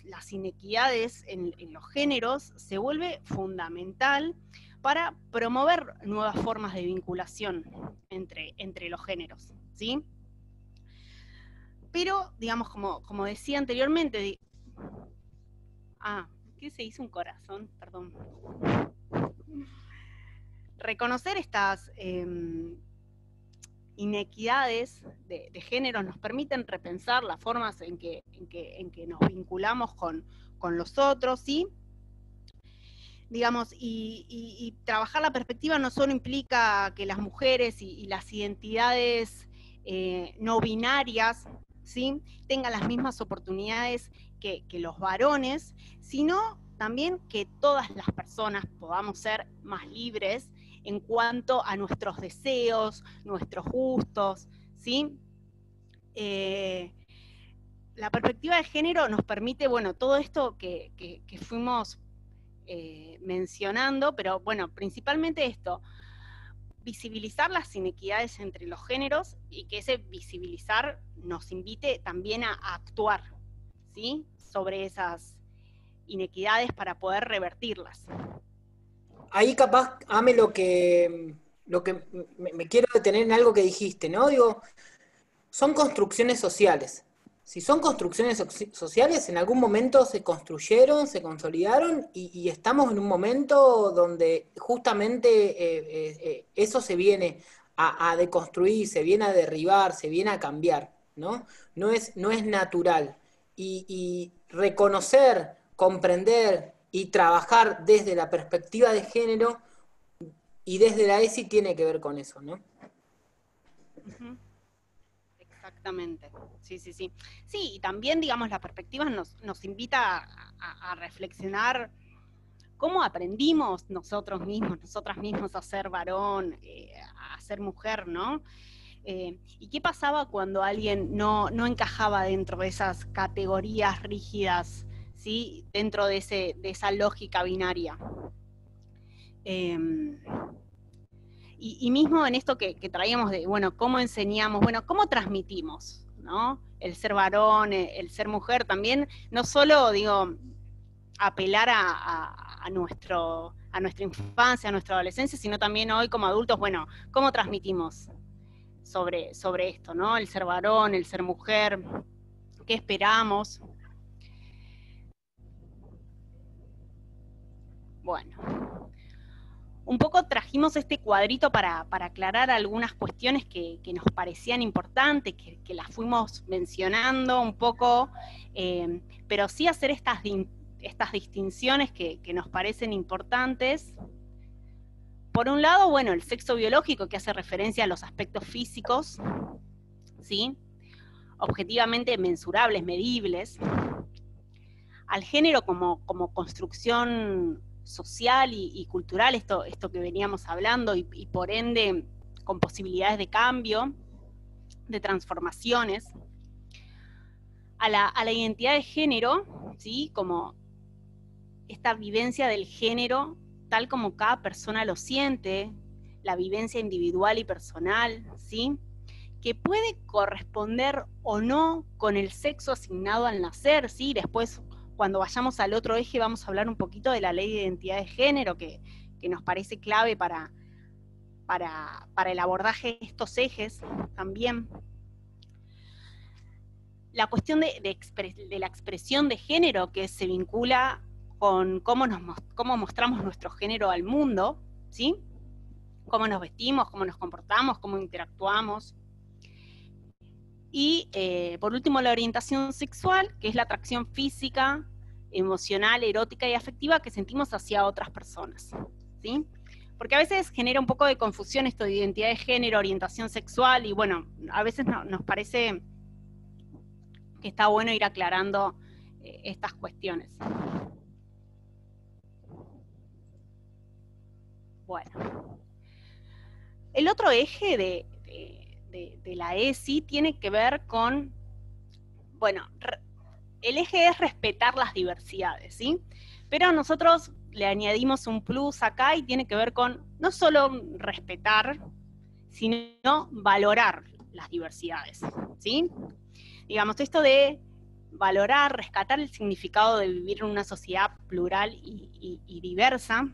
B: las inequidades en los géneros se vuelve fundamental para promover nuevas formas de vinculación entre los géneros, ¿sí? Pero, digamos, como decía anteriormente, ¿qué se hizo un corazón? Perdón. Reconocer estas inequidades de género nos permiten repensar las formas en que nos vinculamos con los otros, ¿sí? Digamos, y trabajar la perspectiva no solo implica que las mujeres y las identidades no binarias, ¿sí?, tengan las mismas oportunidades que los varones, sino también que todas las personas podamos ser más libres en cuanto a nuestros deseos, nuestros gustos, ¿sí? La perspectiva de género nos permite, bueno, todo esto que fuimos mencionando, pero bueno, principalmente esto, visibilizar las inequidades entre los géneros y que ese visibilizar nos invite también a actuar, ¿sí?, sobre esas inequidades para poder revertirlas.
C: Ahí capaz, Ame, lo que me quiero detener en algo que dijiste, ¿no? Digo, son construcciones sociales. Si son construcciones sociales, en algún momento se construyeron, se consolidaron y estamos en un momento donde justamente eso se viene a deconstruir, se viene a derribar, se viene a cambiar, ¿no? No es natural. Y reconocer, comprender y trabajar desde la perspectiva de género y desde la ESI tiene que ver con eso, ¿no?
B: Uh-huh. Exactamente, sí. Sí, y también, digamos, la perspectiva nos invita a reflexionar cómo aprendimos nosotros mismos, nosotras mismos a ser varón, a ser mujer, ¿no? ¿Y qué pasaba cuando alguien no encajaba dentro de esas categorías rígidas, ¿sí?, dentro de esa lógica binaria? Y mismo en esto que traíamos de, bueno, cómo enseñamos, bueno, cómo transmitimos, ¿no? El ser varón, el ser mujer, también, no solo, digo, apelar a nuestra infancia, a nuestra adolescencia, sino también hoy como adultos, bueno, cómo transmitimos sobre esto, ¿no? El ser varón, el ser mujer, qué esperamos. Bueno, un poco trajimos este cuadrito para aclarar algunas cuestiones que nos parecían importantes, que las fuimos mencionando un poco, pero sí hacer estas distinciones que nos parecen importantes. Por un lado, bueno, el sexo biológico, que hace referencia a los aspectos físicos, ¿sí?, objetivamente mensurables, medibles. Al género como construcción social y cultural, esto que veníamos hablando, y por ende con posibilidades de cambio, de transformaciones. A la identidad de género, ¿sí?, como esta vivencia del género tal como cada persona lo siente, la vivencia individual y personal, ¿sí?, que puede corresponder o no con el sexo asignado al nacer, ¿sí? Después, cuando vayamos al otro eje, vamos a hablar un poquito de la ley de identidad de género, que nos parece clave para el abordaje de estos ejes también. La cuestión de la expresión de género, que se vincula con cómo mostramos nuestro género al mundo, ¿sí? Cómo nos vestimos, cómo nos comportamos, cómo interactuamos. Y por último, la orientación sexual, que es la atracción física, emocional, erótica y afectiva que sentimos hacia otras personas, ¿sí? Porque a veces genera un poco de confusión esto de identidad de género, orientación sexual, y bueno, a veces nos parece que está bueno ir aclarando estas cuestiones. Bueno, el otro eje de la ESI tiene que ver con, bueno, el eje es respetar las diversidades, ¿sí? Pero nosotros le añadimos un plus acá y tiene que ver con no solo respetar, sino valorar las diversidades, ¿sí? Digamos, esto de valorar, rescatar el significado de vivir en una sociedad plural y diversa.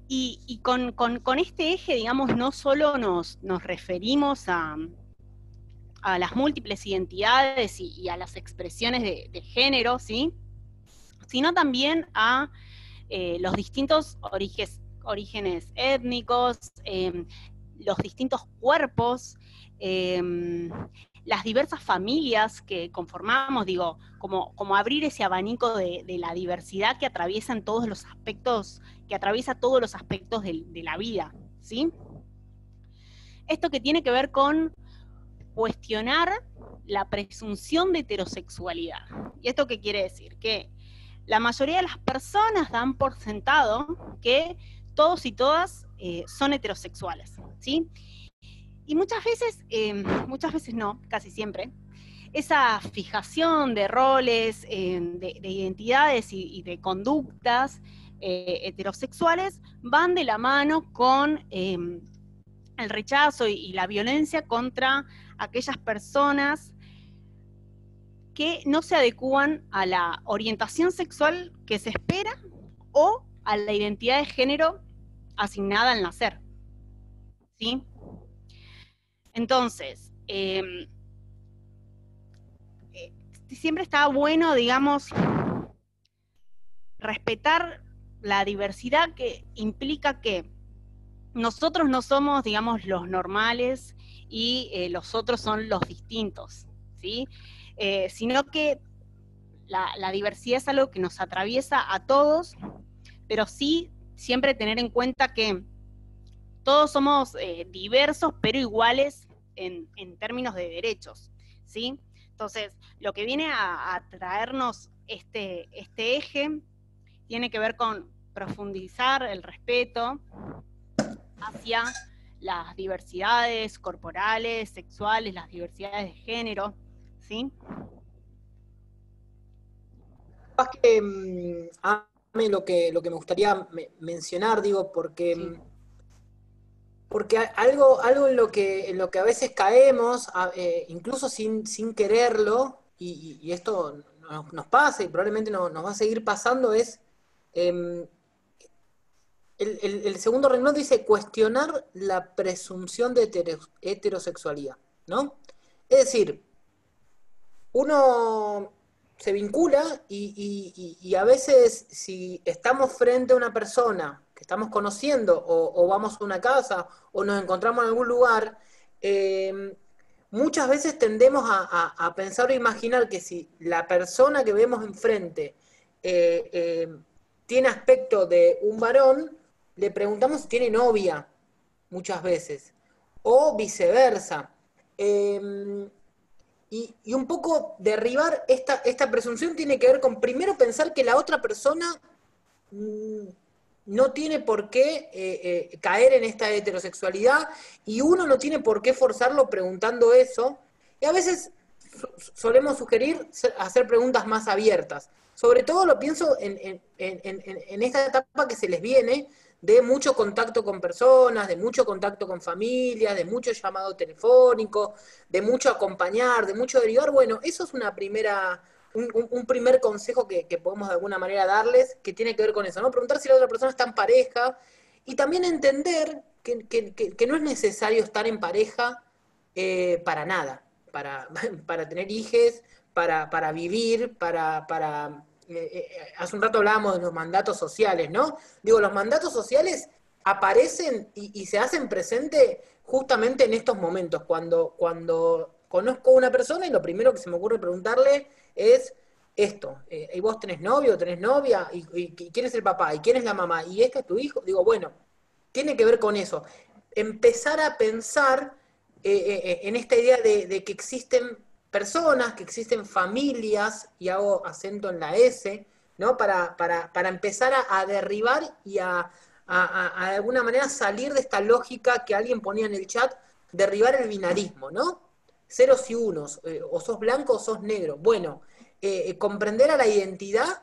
B: Y con este eje, digamos, no solo nos referimos a las múltiples identidades y a las expresiones de género, ¿sí? Sino también a los distintos orígenes étnicos, los distintos cuerpos, las diversas familias que conformamos, digo, como abrir ese abanico de la diversidad que atraviesan todos los aspectos, que atraviesa todos los aspectos de la vida, ¿sí? Esto que tiene que ver con cuestionar la presunción de heterosexualidad. ¿Y esto qué quiere decir? Que la mayoría de las personas dan por sentado que todos y todas son heterosexuales, ¿sí? Y muchas veces no, casi siempre, esa fijación de roles, de identidades y de conductas heterosexuales van de la mano con el rechazo y la violencia contra aquellas personas que no se adecúan a la orientación sexual que se espera o a la identidad de género asignada al nacer, ¿sí? Entonces, siempre está bueno, digamos, respetar la diversidad, que implica que nosotros no somos, digamos, los normales y los otros son los distintos, ¿sí? Sino que la diversidad es algo que nos atraviesa a todos, pero sí siempre tener en cuenta que todos somos diversos, pero iguales en términos de derechos, ¿sí? Entonces, lo que viene a traernos este eje tiene que ver con profundizar el respeto hacia las diversidades corporales, sexuales, las diversidades de género, ¿sí?
C: Lo que me gustaría mencionar, digo, porque...
B: Sí.
C: Porque algo en lo que a veces caemos, incluso sin quererlo, y esto nos pasa y probablemente nos va a seguir pasando, es el segundo renglón dice cuestionar la presunción de heterosexualidad, ¿no? Es decir, uno se vincula y a veces si estamos frente a una persona que estamos conociendo o vamos a una casa o nos encontramos en algún lugar, muchas veces tendemos a pensar o imaginar que si la persona que vemos enfrente tiene aspecto de un varón, le preguntamos si tiene novia, muchas veces, o viceversa. Y un poco derribar esta presunción tiene que ver con primero pensar que la otra persona no tiene por qué caer en esta heterosexualidad y uno no tiene por qué forzarlo preguntando eso. Y a veces solemos sugerir hacer preguntas más abiertas. Sobre todo lo pienso en esta etapa que se les viene de mucho contacto con personas, de mucho contacto con familias, de mucho llamado telefónico, de mucho acompañar, de mucho derivar. Bueno, eso es un primer consejo que podemos de alguna manera darles, que tiene que ver con eso, ¿no? Preguntar si la otra persona está en pareja y también entender que no es necesario estar en pareja para nada, para tener hijos, para vivir, para hace un rato hablábamos de los mandatos sociales, ¿no? Digo, los mandatos sociales aparecen y se hacen presente justamente en estos momentos, cuando conozco a una persona y lo primero que se me ocurre preguntarle es esto, ¿y vos tenés novio, tenés novia? ¿Y quién es el papá? ¿Y quién es la mamá? ¿Y este es tu hijo? Digo, bueno, tiene que ver con eso. Empezar a pensar en esta idea de que existen personas, que existen familias, y hago acento en la S, ¿no? Para empezar a derribar y de alguna manera salir de esta lógica que alguien ponía en el chat, derribar el binarismo, ¿no? Ceros y unos, o sos blanco o sos negro. Bueno, comprender a la identidad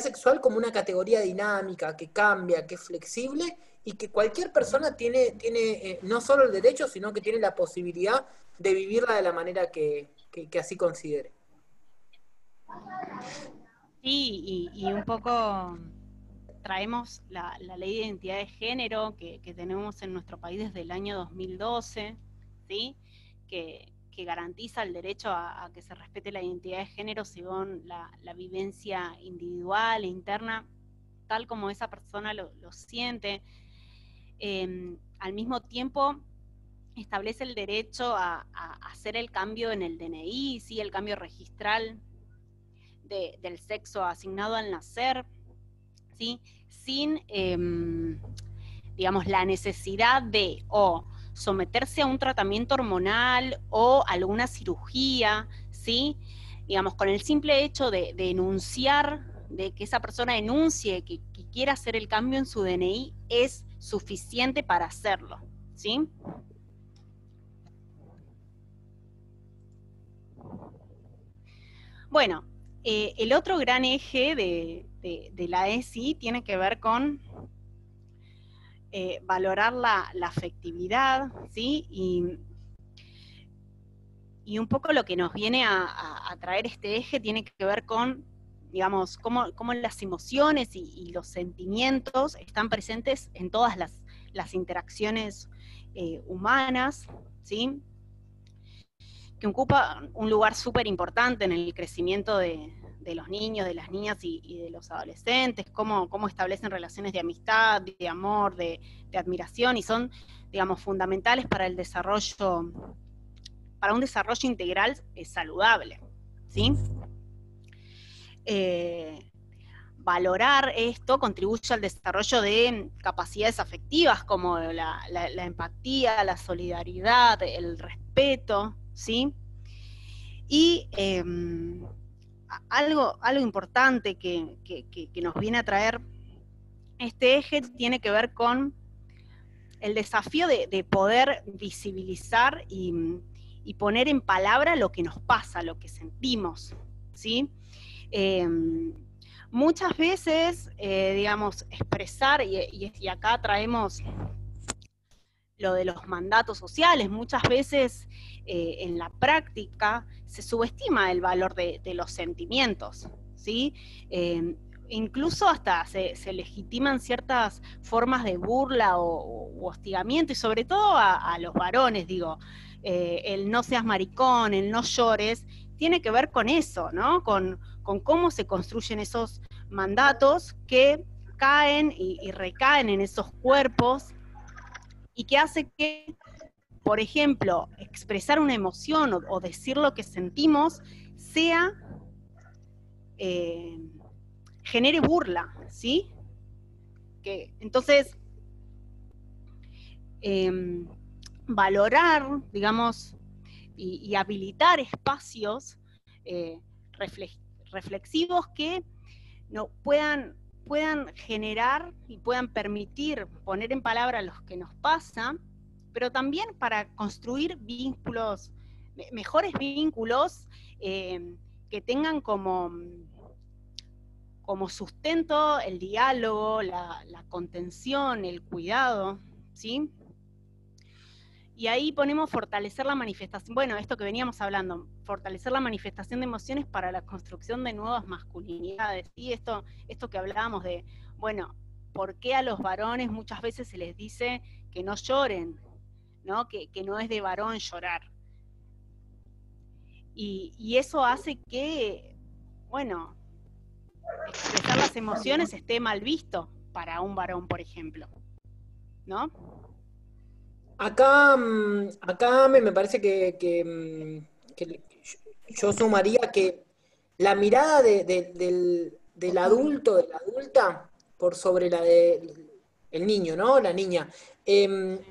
C: sexual como una categoría dinámica, que cambia, que es flexible, y que cualquier persona tiene no solo el derecho, sino que tiene la posibilidad de vivirla de la manera que así considere.
B: Sí, y un poco traemos la ley de identidad de género que tenemos en nuestro país desde el año 2012, ¿sí? Que garantiza el derecho a que se respete la identidad de género según la vivencia individual e interna, tal como esa persona lo siente. Al mismo tiempo, establece el derecho a hacer el cambio en el DNI, ¿sí? El cambio registral del sexo asignado al nacer, ¿sí? Sin, digamos, la necesidad de someterse a un tratamiento hormonal o alguna cirugía, ¿sí? Digamos, con el simple hecho de enunciar, de que esa persona enuncie que quiera hacer el cambio en su DNI, es suficiente para hacerlo, ¿sí? Bueno, el otro gran eje de la ESI tiene que ver con valorar la afectividad, ¿sí? Y un poco lo que nos viene a traer este eje tiene que ver con, digamos, cómo las emociones y los sentimientos están presentes en todas las interacciones humanas, ¿sí? Que ocupa un lugar súper importante en el crecimiento de los niños, de las niñas y de los adolescentes, cómo establecen relaciones de amistad, de amor, de admiración, y son, digamos, fundamentales para el desarrollo, para un desarrollo integral saludable, ¿sí? Valorar esto contribuye al desarrollo de capacidades afectivas como la empatía, la solidaridad, el respeto, ¿sí? Y algo importante que nos viene a traer este eje tiene que ver con el desafío de poder visibilizar y poner en palabra lo que nos pasa, lo que sentimos, ¿sí? Muchas veces, digamos, expresar, y acá traemos lo de los mandatos sociales, muchas veces en la práctica se subestima el valor de los sentimientos, ¿sí? Incluso hasta se legitiman ciertas formas de burla o hostigamiento, y sobre todo a los varones, digo, el no seas maricón, el no llores, tiene que ver con eso, ¿no? Con cómo se construyen esos mandatos que caen y recaen en esos cuerpos, y que hace que, por ejemplo, expresar una emoción o decir lo que sentimos sea, genere burla, ¿sí? Entonces, valorar, digamos, y habilitar espacios reflexivos que no puedan generar y puedan permitir poner en palabras lo que nos pasa, pero también para construir vínculos, mejores vínculos, que tengan como sustento el diálogo, la contención, el cuidado, ¿sí? Y ahí ponemos fortalecer la manifestación, bueno, esto que veníamos hablando, fortalecer la manifestación de emociones para la construcción de nuevas masculinidades, y esto que hablábamos de, bueno, ¿por qué a los varones muchas veces se les dice que no lloren, ¿no? Que no es de varón llorar? Y eso hace que, bueno, expresar las emociones esté mal visto para un varón, por ejemplo, ¿no?
C: Acá me parece que yo sumaría que la mirada del adulto, de la adulta, por sobre la del el niño, ¿no? La niña. em,
B: Sí.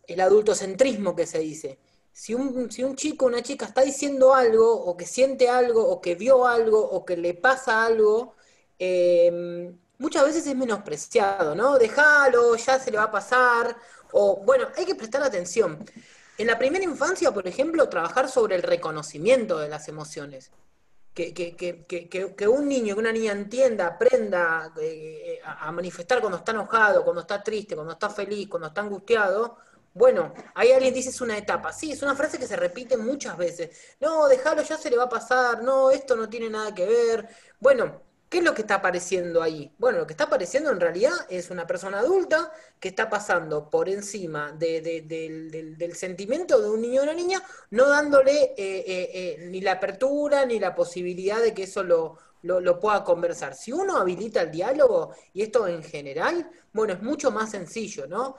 C: el adultocentrismo que se dice. Si un chico o una chica está diciendo algo, o que siente algo, o que vio algo, o que le pasa algo, muchas veces es menospreciado, ¿no? Déjalo, ya se le va a pasar. O, bueno, hay que prestar atención. En la primera infancia, por ejemplo, trabajar sobre el reconocimiento de las emociones. Que un niño, que una niña entienda, aprenda a manifestar cuando está enojado, cuando está triste, cuando está feliz, cuando está angustiado. Bueno, ahí alguien dice es una etapa. Sí, es una frase que se repite muchas veces. No, déjalo, ya se le va a pasar. No, esto no tiene nada que ver. Bueno, ¿qué es lo que está apareciendo ahí? Bueno, lo que está apareciendo en realidad es una persona adulta que está pasando por encima del sentimiento de un niño o una niña, no dándole ni la apertura ni la posibilidad de que eso lo pueda conversar. Si uno habilita el diálogo, y esto en general, bueno, es mucho más sencillo, ¿no?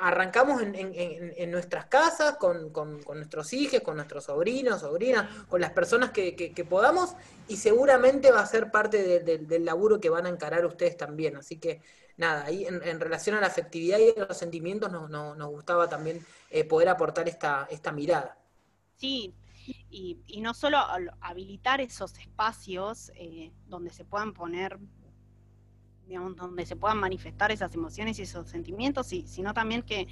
C: Arrancamos en nuestras casas, con nuestros hijos, con nuestros sobrinos, sobrinas, con las personas que podamos, y seguramente va a ser parte del laburo que van a encarar ustedes también. Así que, nada, ahí en relación a la afectividad y a los sentimientos nos gustaba también poder aportar esta mirada.
B: Sí, y no solo habilitar esos espacios donde se puedan poner, digamos, donde se puedan manifestar esas emociones y esos sentimientos, sino también que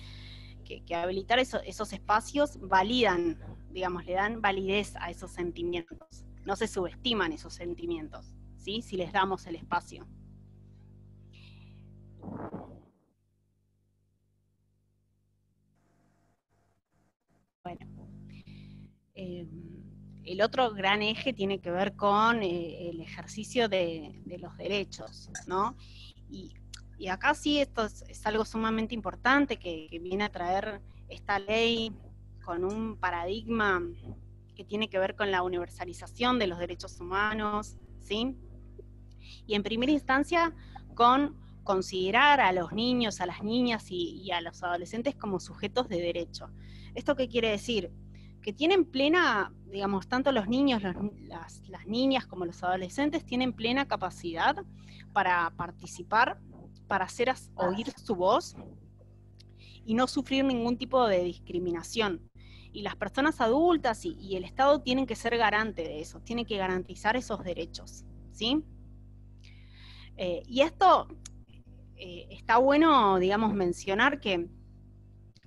B: habilitar esos espacios validan, digamos, le dan validez a esos sentimientos. No se subestiman esos sentimientos, ¿sí? Si les damos el espacio. Bueno, eh, el otro gran eje tiene que ver con el ejercicio de los derechos, ¿no? Y, y acá sí esto es algo sumamente importante que viene a traer esta ley con un paradigma que tiene que ver con la universalización de los derechos humanos, ¿sí? Y en primera instancia con considerar a los niños, a las niñas y a los adolescentes como sujetos de derecho. ¿Esto qué quiere decir? Que tienen plena, digamos, tanto los niños, las niñas como los adolescentes tienen plena capacidad para participar, para hacer oír su voz y no sufrir ningún tipo de discriminación. Y las personas adultas y el Estado tienen que ser garante de eso, tienen que garantizar esos derechos, ¿sí? Y esto está bueno, digamos, mencionar que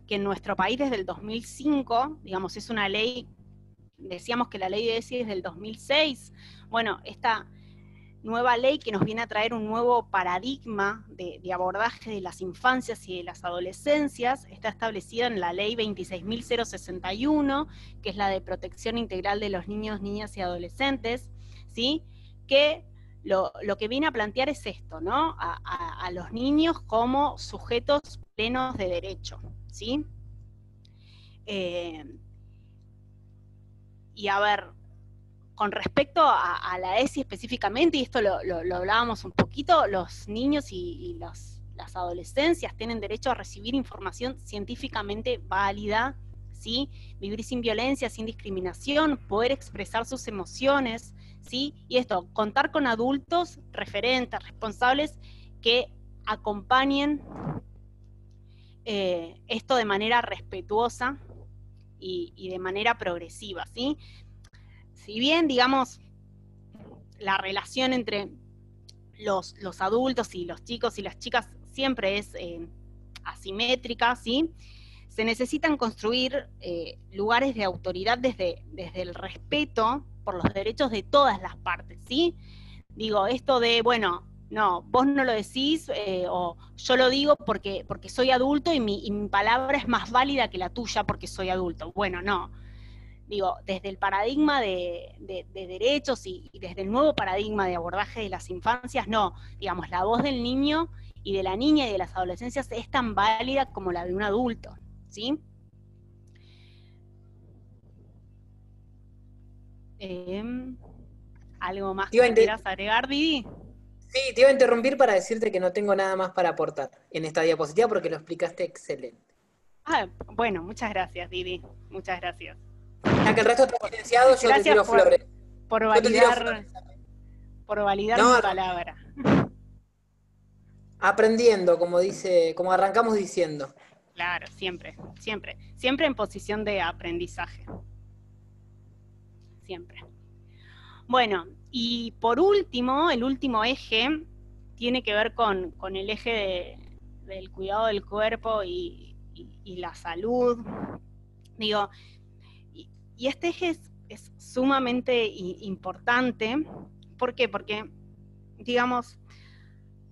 B: en nuestro país desde el 2005, digamos, es una ley, decíamos que la ley de ESI es del 2006, bueno, esta nueva ley que nos viene a traer un nuevo paradigma de abordaje de las infancias y de las adolescencias, está establecida en la ley 26.061, que es la de protección integral de los niños, niñas y adolescentes, ¿sí? Que lo que viene a plantear es esto, ¿no? A los niños como sujetos plenos de derecho, ¿sí? Y a ver, con respecto a la ESI específicamente, y esto lo hablábamos un poquito, los niños y las adolescencias tienen derecho a recibir información científicamente válida, ¿sí? Vivir sin violencia, sin discriminación, poder expresar sus emociones, ¿sí? Y esto, contar con adultos referentes, responsables, que acompañen esto de manera respetuosa y de manera progresiva, ¿sí? Si bien, digamos, la relación entre los adultos y los chicos y las chicas siempre es asimétrica, ¿sí? Se necesitan construir lugares de autoridad desde el respeto por los derechos de todas las partes, ¿sí? Digo, esto de, bueno, no, vos no lo decís, o yo lo digo porque soy adulto y mi palabra es más válida que la tuya porque soy adulto. Bueno, no. Digo, desde el paradigma de derechos y desde el nuevo paradigma de abordaje de las infancias, no, digamos, la voz del niño y de la niña y de las adolescencias es tan válida como la de un adulto, ¿sí? ¿Algo más
C: Te iba a
B: que
C: inter-
B: quieras agregar, Didi?
C: Sí, te iba a interrumpir para decirte que no tengo nada más para aportar en esta diapositiva porque lo explicaste excelente.
B: Ah, bueno, muchas gracias, Didi. Muchas gracias.
C: Ya que el resto está silenciado, yo te
B: Gracias
C: tiro flores.
B: por
C: Yo te tiro
B: validar,
C: flores.
B: por validar
C: No,
B: mi
C: no,
B: palabra.
C: aprendiendo, como dice, como arrancamos diciendo.
B: Claro, siempre, siempre. Siempre en posición de aprendizaje. Siempre. Bueno, y por último, el último eje tiene que ver con el eje del cuidado del cuerpo y la salud. Digo, y este eje es sumamente importante. ¿Por qué? Porque, digamos,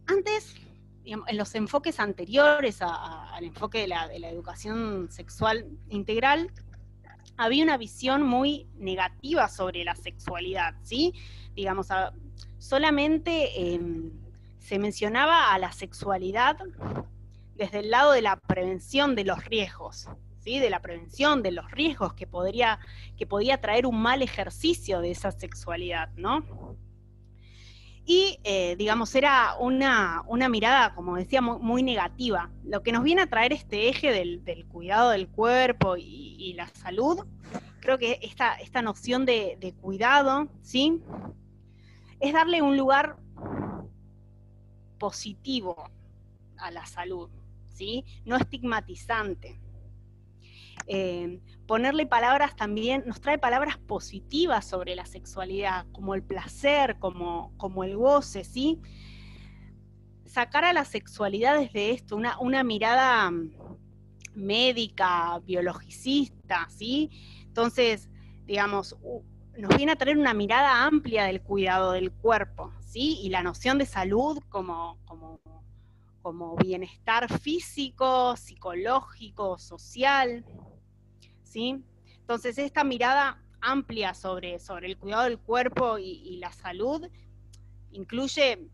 B: antes, digamos, en los enfoques anteriores al enfoque de la educación sexual integral, había una visión muy negativa sobre la sexualidad, ¿sí? Digamos, solamente se mencionaba a la sexualidad desde el lado de la prevención de los riesgos, ¿sí? De la prevención de los riesgos que podía traer un mal ejercicio de esa sexualidad, ¿no? Y, digamos, era una mirada, como decía, muy negativa. Lo que nos viene a traer este eje del cuidado del cuerpo y la salud, creo que esta noción de cuidado, ¿sí? Es darle un lugar positivo a la salud, ¿sí? No estigmatizante. Ponerle palabras también, nos trae palabras positivas sobre la sexualidad, como el placer, como el goce, ¿sí? Sacar a la sexualidad desde esto, una mirada médica, biologicista, ¿sí? Entonces, digamos, nos viene a traer una mirada amplia del cuidado del cuerpo, ¿sí? Y la noción de salud como bienestar físico, psicológico, social, ¿sí? Entonces, esta mirada amplia sobre el cuidado del cuerpo y la salud incluye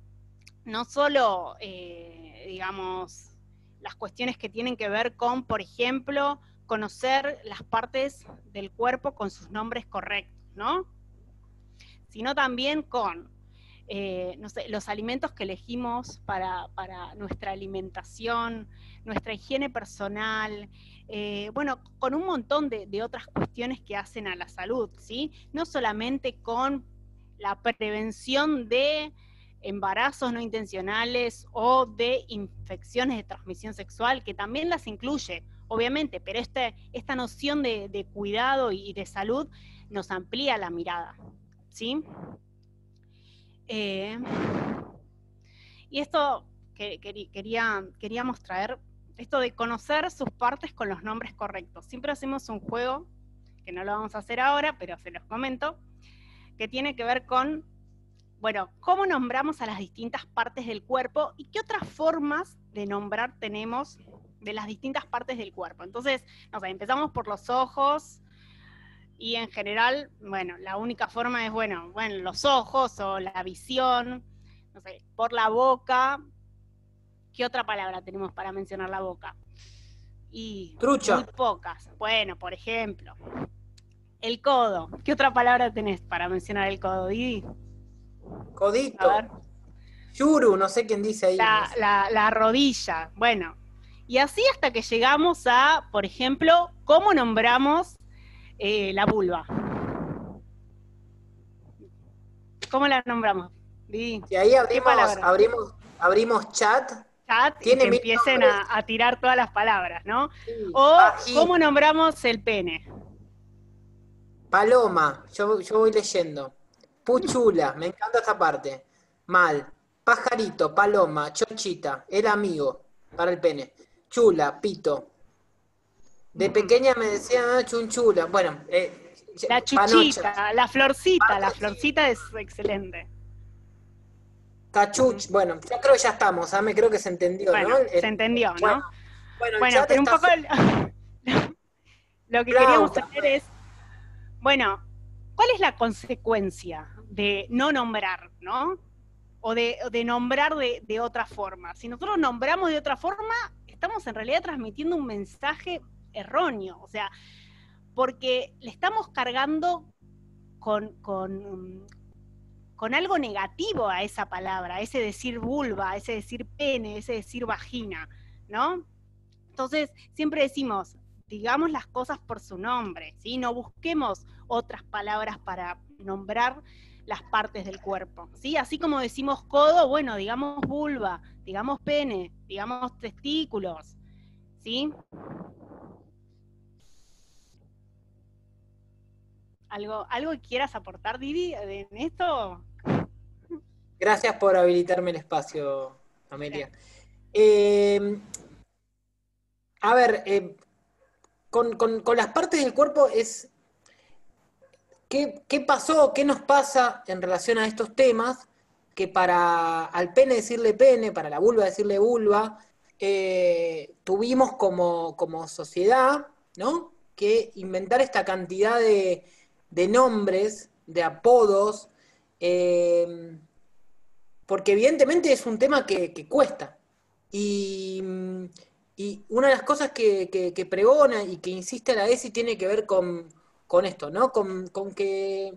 B: no solo, digamos, las cuestiones que tienen que ver con, por ejemplo, conocer las partes del cuerpo con sus nombres correctos, ¿no? Sino también con, no sé, los alimentos que elegimos para nuestra alimentación, nuestra higiene personal, bueno, con un montón de otras cuestiones que hacen a la salud, ¿sí? No solamente con la prevención de embarazos no intencionales o de infecciones de transmisión sexual, que también las incluye, obviamente, pero esta noción de cuidado y de salud nos amplía la mirada, ¿sí? Y esto que queríamos traer, esto de conocer sus partes con los nombres correctos. Siempre hacemos un juego, que no lo vamos a hacer ahora, pero se los comento, que tiene que ver con, bueno, cómo nombramos a las distintas partes del cuerpo y qué otras formas de nombrar tenemos de las distintas partes del cuerpo. Entonces, no sé, empezamos por los ojos y en general, bueno, la única forma es, bueno, los ojos o la visión, no sé, por la boca. ¿Qué otra palabra tenemos para mencionar la boca? Y
C: Trucha.
B: muy pocas. Bueno, por ejemplo, el codo. ¿Qué otra palabra tenés para mencionar el codo, Didi?
C: Codito.
B: A ver.
C: Yuru, no sé quién dice ahí.
B: La rodilla. Bueno, y así hasta que llegamos a, por ejemplo, cómo nombramos la vulva. ¿Cómo la nombramos, Didi?
C: Y ahí
B: ¿Qué palabra?
C: abrimos chat.
B: Chat y
C: Tiene
B: que empiecen a tirar todas las palabras, ¿no?
C: Sí.
B: O
C: Vagina.
B: cómo nombramos el pene.
C: Paloma, yo voy leyendo. Puchula, me encanta esta parte. Mal. Pajarito, paloma, chochita, el amigo, para el pene. Chula, pito. De pequeña me decían chunchula. Bueno,
B: La
C: panocha.
B: chuchita, la florcita es excelente.
C: Cachuch, bueno, yo creo que ya estamos, me creo que se entendió,
B: Bueno,
C: ¿no?
B: se entendió, ¿no?
C: Bueno, el
B: Bueno,
C: chat
B: pero un
C: está
B: poco lo que queríamos
C: flauta.
B: saber es, bueno, ¿cuál es la consecuencia de no nombrar, ¿no? O de nombrar de otra forma. Si nosotros nombramos de otra forma, estamos en realidad transmitiendo un mensaje erróneo, o sea, porque le estamos cargando con con algo negativo a esa palabra, a ese decir vulva, a ese decir pene, a ese decir vagina, ¿no? Entonces, siempre decimos, digamos las cosas por su nombre, ¿sí? No busquemos otras palabras para nombrar las partes del cuerpo, ¿sí? Así como decimos codo, bueno, digamos vulva, digamos pene, digamos testículos, ¿sí? ¿Algo que quieras aportar, Didi, en esto?
C: Gracias por habilitarme el espacio, Amelia. A ver, con las partes del cuerpo es... ¿Qué pasó? ¿Qué nos pasa en relación a estos temas? Que para al pene decirle pene, para la vulva decirle vulva, tuvimos como sociedad, ¿no?, que inventar esta cantidad de nombres, de apodos, porque evidentemente es un tema que cuesta. Y, y una de las cosas que pregona y que insiste la ESI tiene que ver con esto, ¿no? Con que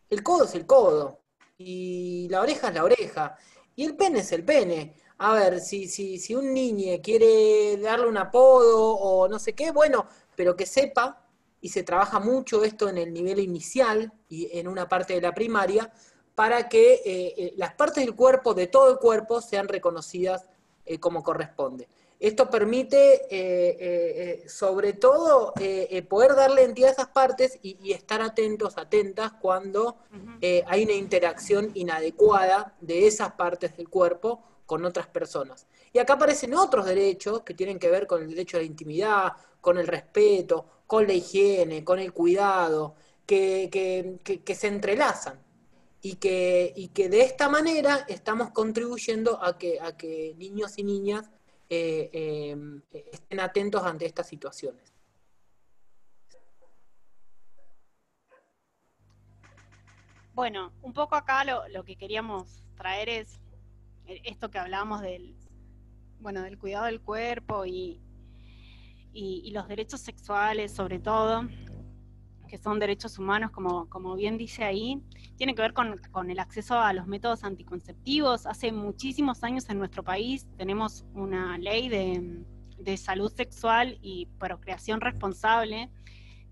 C: el codo es el codo, y la oreja es la oreja, y el pene es el pene. A ver, si un niño quiere darle un apodo o no sé qué, bueno, pero que sepa, y se trabaja mucho esto en el nivel inicial y en una parte de la primaria, para que las partes del cuerpo, de todo el cuerpo, sean reconocidas como corresponde. Esto permite, sobre todo, poder darle entidad a esas partes y estar atentos, atentas, cuando hay una interacción inadecuada de esas partes del cuerpo con otras personas. Y acá aparecen otros derechos que tienen que ver con el derecho a la intimidad, con el respeto, con la higiene, con el cuidado, que se entrelazan. Y que de esta manera estamos contribuyendo a que niños y niñas estén atentos ante estas situaciones.
B: Bueno, un poco acá lo que queríamos traer es esto que hablábamos del cuidado del cuerpo y los derechos sexuales, sobre todo, que son derechos humanos, como bien dice ahí, tiene que ver con el acceso a los métodos anticonceptivos. Hace muchísimos años en nuestro país tenemos una ley de salud sexual y procreación responsable,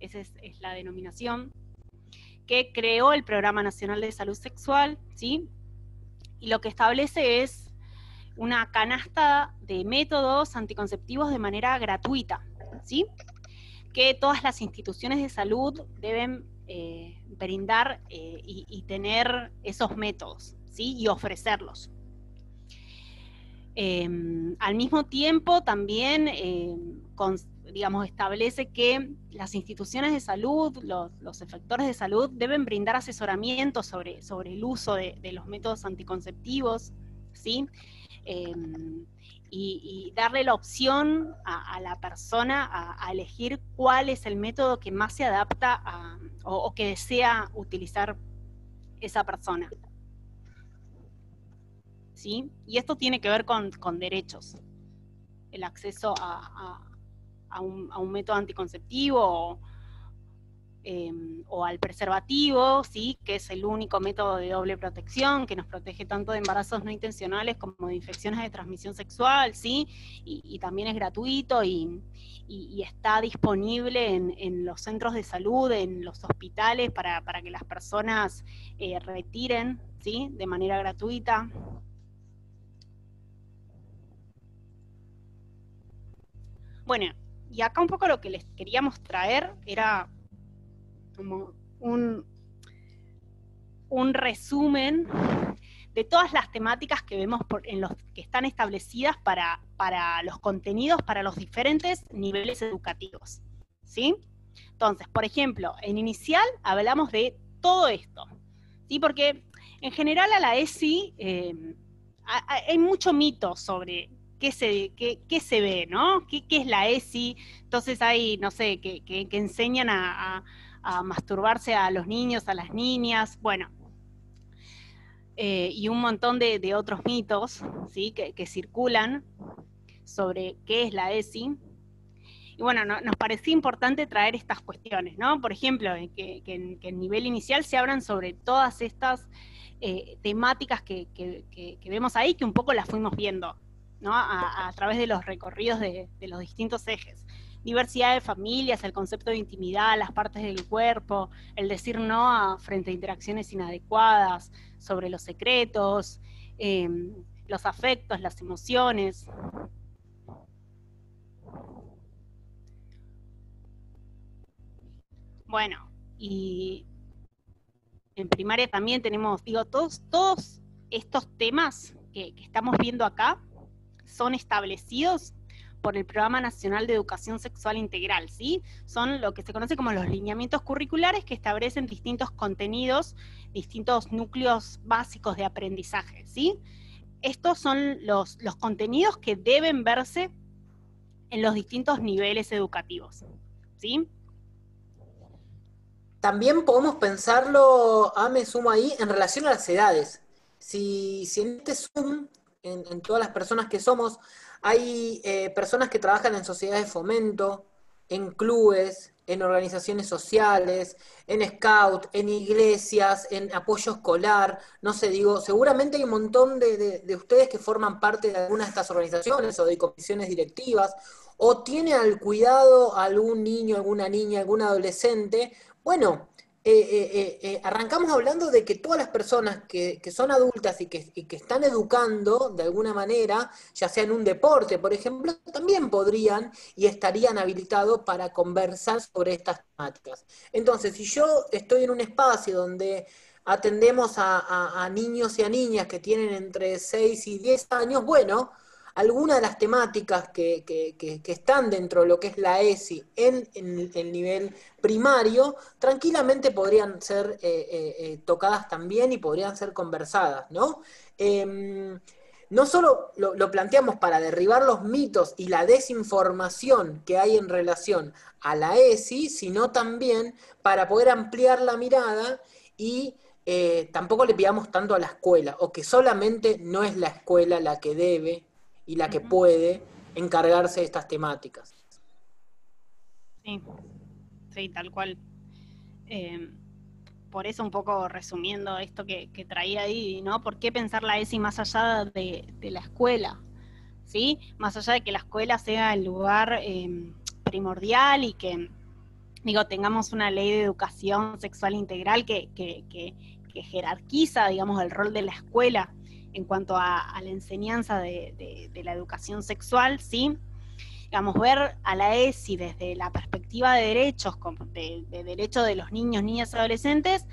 B: esa es la denominación, que creó el Programa Nacional de Salud Sexual, ¿sí? Y lo que establece es una canasta de métodos anticonceptivos de manera gratuita, ¿sí? Que todas las instituciones de salud deben brindar y tener esos métodos, ¿sí? Y ofrecerlos. Al mismo tiempo, también establece que las instituciones de salud, los efectores de salud, deben brindar asesoramiento sobre el uso de los métodos anticonceptivos, ¿sí? Y darle la opción a la persona a elegir cuál es el método que más se adapta o que desea utilizar esa persona. ¿Sí? Y esto tiene que ver con derechos, el acceso a un método anticonceptivo o al preservativo, ¿sí? Que es el único método de doble protección que nos protege tanto de embarazos no intencionales como de infecciones de transmisión sexual, ¿sí? Y también es gratuito y está disponible en los centros de salud, en los hospitales, para que las personas retiren, ¿sí? De manera gratuita. Bueno, y acá un poco lo que les queríamos traer era como un resumen de todas las temáticas que vemos en los que están establecidas para los contenidos, para los diferentes niveles educativos, ¿sí? Entonces, por ejemplo, en inicial hablamos de todo esto, ¿sí? Porque en general a la ESI hay mucho mito sobre qué se ve, ¿no? ¿Qué es la ESI? Entonces hay, no sé, que enseñan a masturbarse a los niños, a las niñas, bueno, y un montón de otros mitos, ¿sí? que circulan sobre qué es la ESI. Y bueno, nos parecía importante traer estas cuestiones, ¿no? Por ejemplo, que en nivel inicial se abran sobre todas estas temáticas que vemos ahí, que un poco las fuimos viendo, ¿no? A través de los recorridos de los distintos ejes. Diversidad de familias, el concepto de intimidad, las partes del cuerpo, el decir no frente a interacciones inadecuadas, sobre los secretos, los afectos, las emociones. Bueno, y en primaria también tenemos, digo, todos estos temas que estamos viendo acá son establecidos por el Programa Nacional de Educación Sexual Integral, ¿sí? Son lo que se conoce como los lineamientos curriculares que establecen distintos contenidos, distintos núcleos básicos de aprendizaje, ¿sí? Estos son los contenidos que deben verse en los distintos niveles educativos, ¿sí?
C: También podemos pensarlo, me sumo ahí, en relación a las edades. Si en este Zoom, en todas las personas que somos, hay personas que trabajan en sociedades de fomento, en clubes, en organizaciones sociales, en scout, en iglesias, en apoyo escolar, no sé, digo, seguramente hay un montón de ustedes que forman parte de alguna de estas organizaciones o de comisiones directivas, o tiene al cuidado a algún niño, alguna niña, algún adolescente. Bueno, arrancamos hablando de que todas las personas que son adultas y que están educando de alguna manera, ya sea en un deporte, por ejemplo, también podrían y estarían habilitados para conversar sobre estas temáticas. Entonces, si yo estoy en un espacio donde atendemos a niños y a niñas que tienen entre 6 y 10 años, bueno, algunas de las temáticas que están dentro de lo que es la ESI en el nivel primario, tranquilamente podrían ser tocadas también y podrían ser conversadas, ¿no? No solo lo planteamos para derribar los mitos y la desinformación que hay en relación a la ESI, sino también para poder ampliar la mirada y tampoco le pidamos tanto a la escuela, o que solamente no es la escuela la que debe y la que puede encargarse de estas temáticas.
B: Sí, sí, tal cual. Por eso un poco resumiendo esto que traía ahí, ¿no? ¿Por qué pensar la ESI más allá de la escuela? ¿Sí? Más allá de que la escuela sea el lugar primordial y que, digo, tengamos una ley de educación sexual integral que jerarquiza, digamos, el rol de la escuela en cuanto a la enseñanza de la educación sexual, ¿sí? Digamos, ver a la ESI desde la perspectiva de derechos, de derechos de los niños, niñas y adolescentes,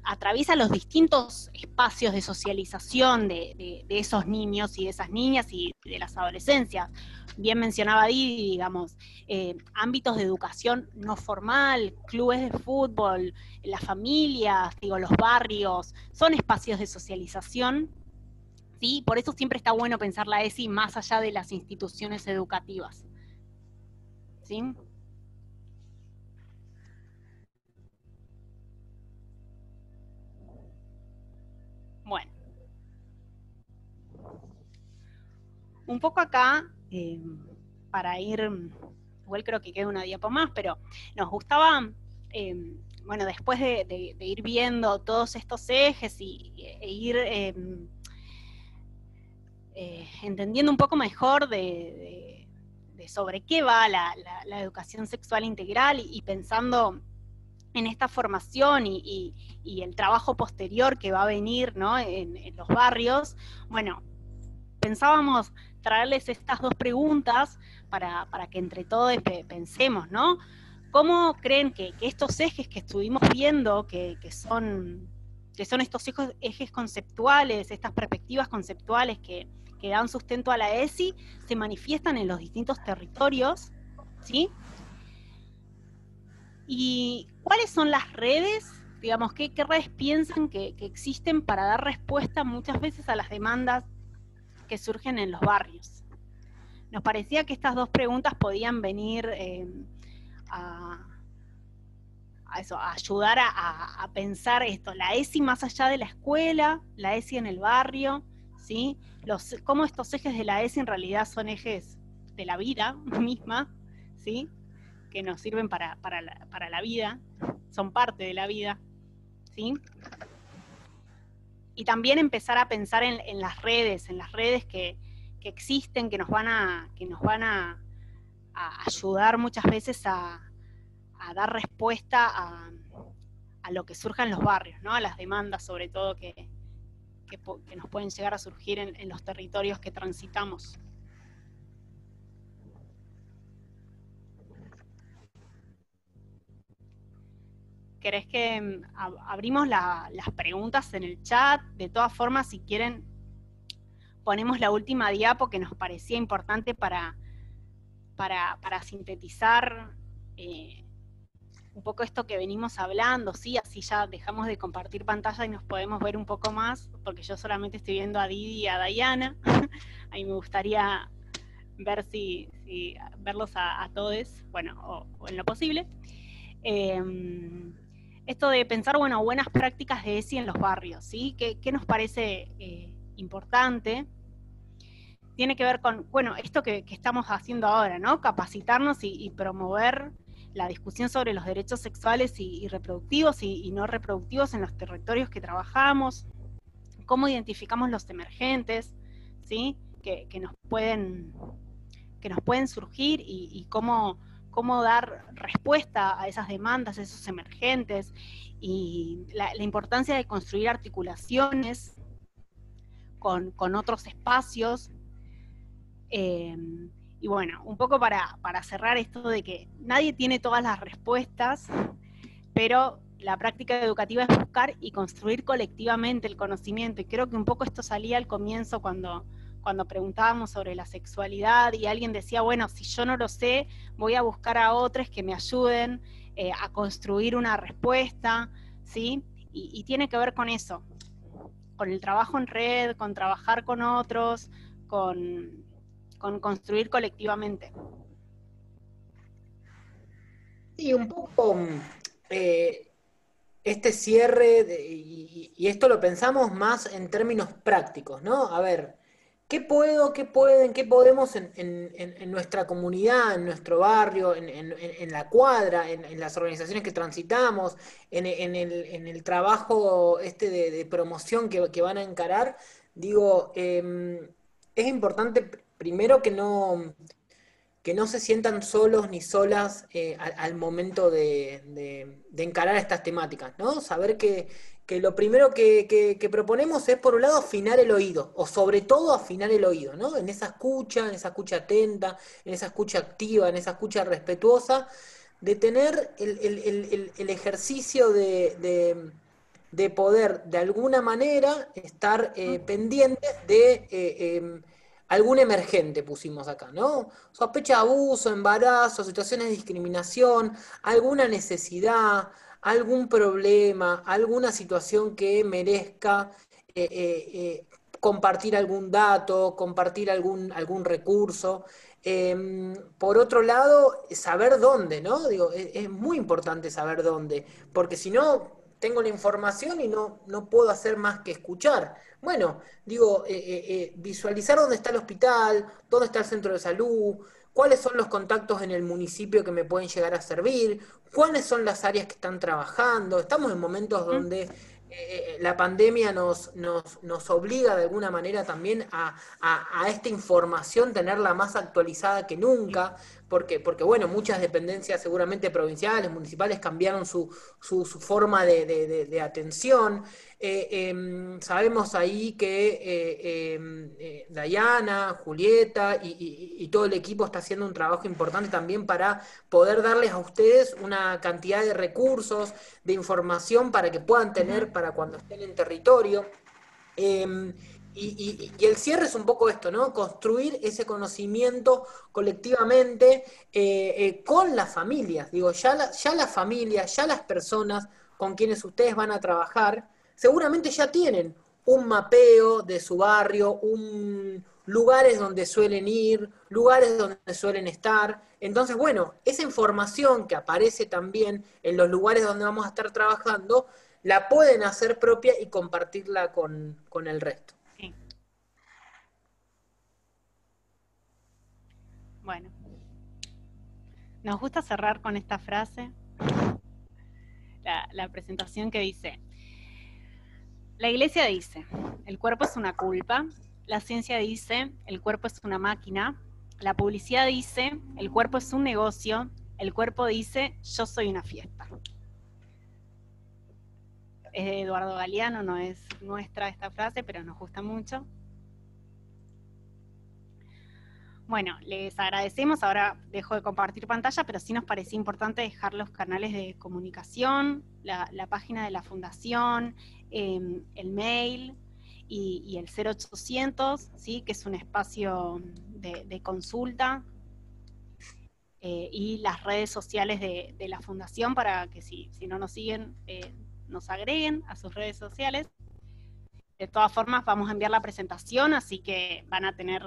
B: atraviesa los distintos espacios de socialización de esos niños y de esas niñas y de las adolescencias. Bien mencionaba Didi, digamos, ámbitos de educación no formal, clubes de fútbol, las familias, digo, los barrios, son espacios de socialización, ¿sí? Por eso siempre está bueno pensar la ESI más allá de las instituciones educativas, ¿sí? Bueno. Un poco acá, para ir, igual creo que queda una diapo más, pero nos gustaba, bueno, después de ir viendo todos estos ejes e ir entendiendo un poco mejor de sobre qué va la educación sexual integral y pensando en esta formación y el trabajo posterior que va a venir, ¿no? en los barrios, bueno, pensábamos traerles estas dos preguntas para que entre todos pensemos, ¿no? ¿Cómo creen que estos ejes que estuvimos viendo, que son estos ejes conceptuales, estas perspectivas conceptuales que dan sustento a la ESI, se manifiestan en los distintos territorios, ¿sí? ¿Y cuáles son las redes, digamos, qué redes piensan que existen para dar respuesta muchas veces a las demandas que surgen en los barrios? Nos parecía que estas dos preguntas podían venir a ayudar a pensar esto, la ESI más allá de la escuela, la ESI en el barrio, ¿sí? Cómo estos ejes de la ESI en realidad son ejes de la vida misma, ¿sí? Que nos sirven para la vida, son parte de la vida, ¿sí? Y también empezar a pensar en las redes que existen, que nos van a ayudar muchas veces a dar respuesta a lo que surja en los barrios, ¿no? A las demandas sobre todo que nos pueden llegar a surgir en los territorios que transitamos. ¿Querés que abrimos las preguntas en el chat? De todas formas, si quieren, ponemos la última diapo que nos parecía importante para sintetizar un poco esto que venimos hablando, ¿sí? Así ya dejamos de compartir pantalla y nos podemos ver un poco más, porque yo solamente estoy viendo a Didi y a Dayana. A mí me gustaría ver si verlos a todos, bueno, o en lo posible. Esto de pensar, bueno, buenas prácticas de ESI en los barrios, ¿sí? ¿Qué nos parece importante? Tiene que ver con, bueno, esto que estamos haciendo ahora, ¿no? Capacitarnos y promover la discusión sobre los derechos sexuales y reproductivos y no reproductivos en los territorios que trabajamos, cómo identificamos los emergentes, ¿sí? Que nos pueden surgir y cómo dar respuesta a esas demandas, a esos emergentes, y la importancia de construir articulaciones con otros espacios. Y bueno, un poco para cerrar esto de que nadie tiene todas las respuestas, pero la práctica educativa es buscar y construir colectivamente el conocimiento, y creo que un poco esto salía al comienzo cuando preguntábamos sobre la sexualidad y alguien decía, bueno, si yo no lo sé, voy a buscar a otros que me ayuden a construir una respuesta, ¿sí? Y tiene que ver con eso, con el trabajo en red, con trabajar con otros, con construir colectivamente.
C: Sí, un poco este cierre, y esto lo pensamos más en términos prácticos, ¿no? A ver, ¿qué podemos en nuestra comunidad, en nuestro barrio, en la cuadra, en las organizaciones que transitamos, en el trabajo de promoción que van a encarar? Digo, es importante primero que no se sientan solos ni solas al momento de encarar estas temáticas, ¿no? Saber que lo primero que proponemos es, por un lado, afinar el oído, o sobre todo afinar el oído, ¿no? En esa escucha atenta, en esa escucha activa, en esa escucha respetuosa, de tener el ejercicio de poder, de alguna manera, estar pendientes de algún emergente, pusimos acá, ¿no? Sospecha de abuso, embarazo, situaciones de discriminación, alguna necesidad, algún problema, alguna situación que merezca compartir algún dato, compartir algún recurso. Por otro lado, saber dónde, ¿no? Digo, es muy importante saber dónde, porque si no, tengo la información y no puedo hacer más que escuchar. Bueno, digo, visualizar dónde está el hospital, dónde está el centro de salud, cuáles son los contactos en el municipio que me pueden llegar a servir, cuáles son las áreas que están trabajando. Estamos en momentos donde la pandemia nos obliga de alguna manera también a esta información tenerla más actualizada que nunca, porque bueno, muchas dependencias seguramente provinciales, municipales cambiaron su forma de atención. Sabemos ahí que Dayana, Julieta y todo el equipo está haciendo un trabajo importante también para poder darles a ustedes una cantidad de recursos, de información para que puedan tener para cuando estén en territorio. Y el cierre es un poco esto, ¿no? Construir ese conocimiento colectivamente con las familias. Digo, ya las familias, ya las personas con quienes ustedes van a trabajar, seguramente ya tienen un mapeo de su barrio, lugares donde suelen ir, lugares donde suelen estar. Entonces, bueno, esa información que aparece también en los lugares donde vamos a estar trabajando, la pueden hacer propia y compartirla con el resto.
B: Sí. Bueno. Nos gusta cerrar con esta frase, la presentación que dice: la iglesia dice, el cuerpo es una culpa; la ciencia dice, el cuerpo es una máquina; la publicidad dice, el cuerpo es un negocio; el cuerpo dice, yo soy una fiesta. Es de Eduardo Galeano, no es nuestra esta frase, pero nos gusta mucho. Bueno, les agradecemos. Ahora dejo de compartir pantalla, pero sí nos parecía importante dejar los canales de comunicación, la página de la fundación, el mail y el 0800, ¿sí? Que es un espacio de consulta, y las redes sociales de la fundación, para que si no nos siguen, nos agreguen a sus redes sociales. De todas formas, vamos a enviar la presentación, así que van a tener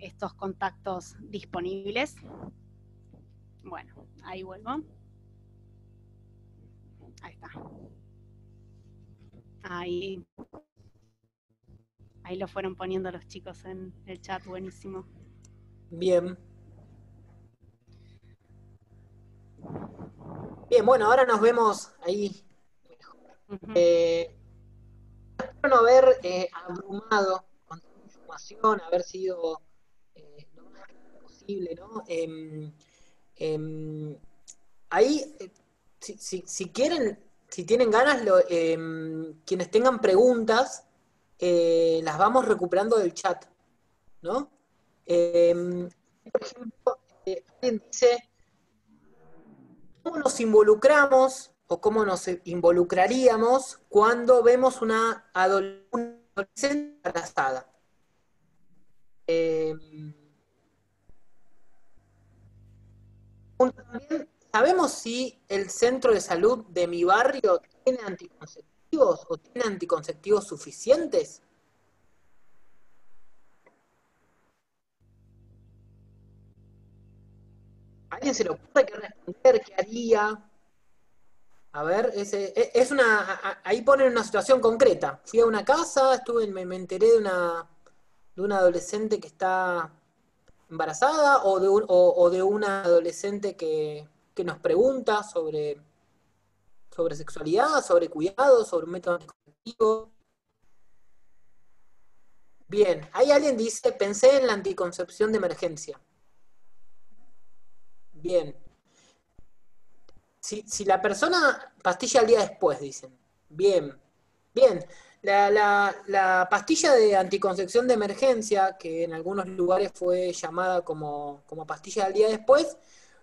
B: estos contactos disponibles. Bueno, ahí vuelvo. Ahí está. Ahí lo fueron poniendo los chicos en el chat, buenísimo.
C: Bien. Bien, bueno, ahora nos vemos ahí mejor. Espero no haber abrumado con tanta información, haber sido lo más claro posible, ¿no? Ahí, si quieren, si tienen ganas, quienes tengan preguntas, las vamos recuperando del chat, ¿no? Por ejemplo, alguien dice, ¿cómo nos involucramos o cómo nos involucraríamos cuando vemos una adolescente embarazada? También, ¿sabemos si el centro de salud de mi barrio tiene anticonceptivos o tiene anticonceptivos suficientes? ¿A alguien se le ocurre qué responder, qué haría? A ver, ahí ponen una situación concreta. Fui a una casa, me enteré de una adolescente que está embarazada, o de una adolescente que nos pregunta sobre sexualidad, sobre cuidado, sobre un método anticonceptivo. Bien, ahí alguien dice, pensé en la anticoncepción de emergencia. Bien. Si la persona, pastilla al día después, dicen. Bien, bien. La pastilla de anticoncepción de emergencia, que en algunos lugares fue llamada como pastilla al día después,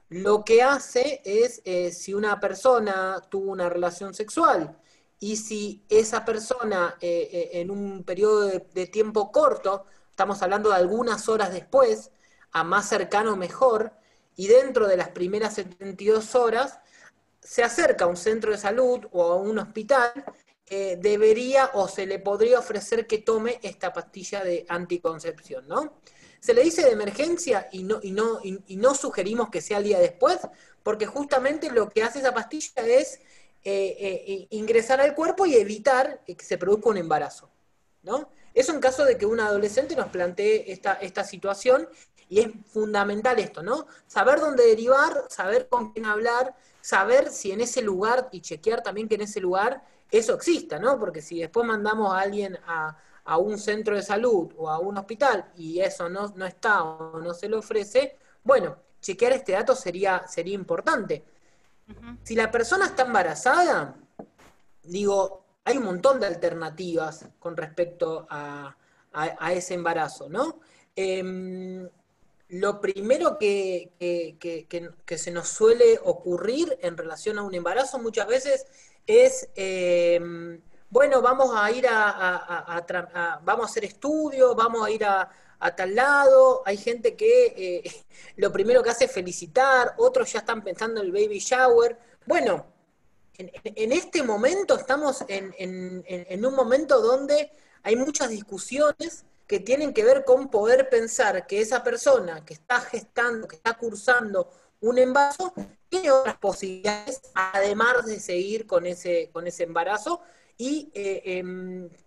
C: lo que hace es, si una persona tuvo una relación sexual y si esa persona en un periodo de tiempo corto, estamos hablando de algunas horas después, a más cercano mejor, y dentro de las primeras 72 horas, se acerca a un centro de salud o a un hospital, debería o se le podría ofrecer que tome esta pastilla de anticoncepción, ¿no? Se le dice de emergencia y no sugerimos que sea el día después, porque justamente lo que hace esa pastilla es ingresar al cuerpo y evitar que se produzca un embarazo, ¿no? Eso en caso de que un adolescente nos plantee esta situación, y es fundamental esto, ¿no? Saber dónde derivar, saber con quién hablar, saber si en ese lugar, y chequear también que en ese lugar eso exista, ¿no? Porque si después mandamos a alguien a un centro de salud o a un hospital y eso no está o no se le ofrece, bueno, chequear este dato sería importante. Si la persona está embarazada, digo, hay un montón de alternativas con respecto a ese embarazo, ¿no? Lo primero que se nos suele ocurrir en relación a un embarazo muchas veces es, bueno, vamos a ir vamos a hacer estudios, vamos a ir a tal lado. Hay gente que lo primero que hace es felicitar, otros ya están pensando en el baby shower. Bueno, en este momento estamos en un momento donde hay muchas discusiones que tienen que ver con poder pensar que esa persona que está gestando, que está cursando un embarazo, tiene otras posibilidades, además de seguir con ese embarazo, y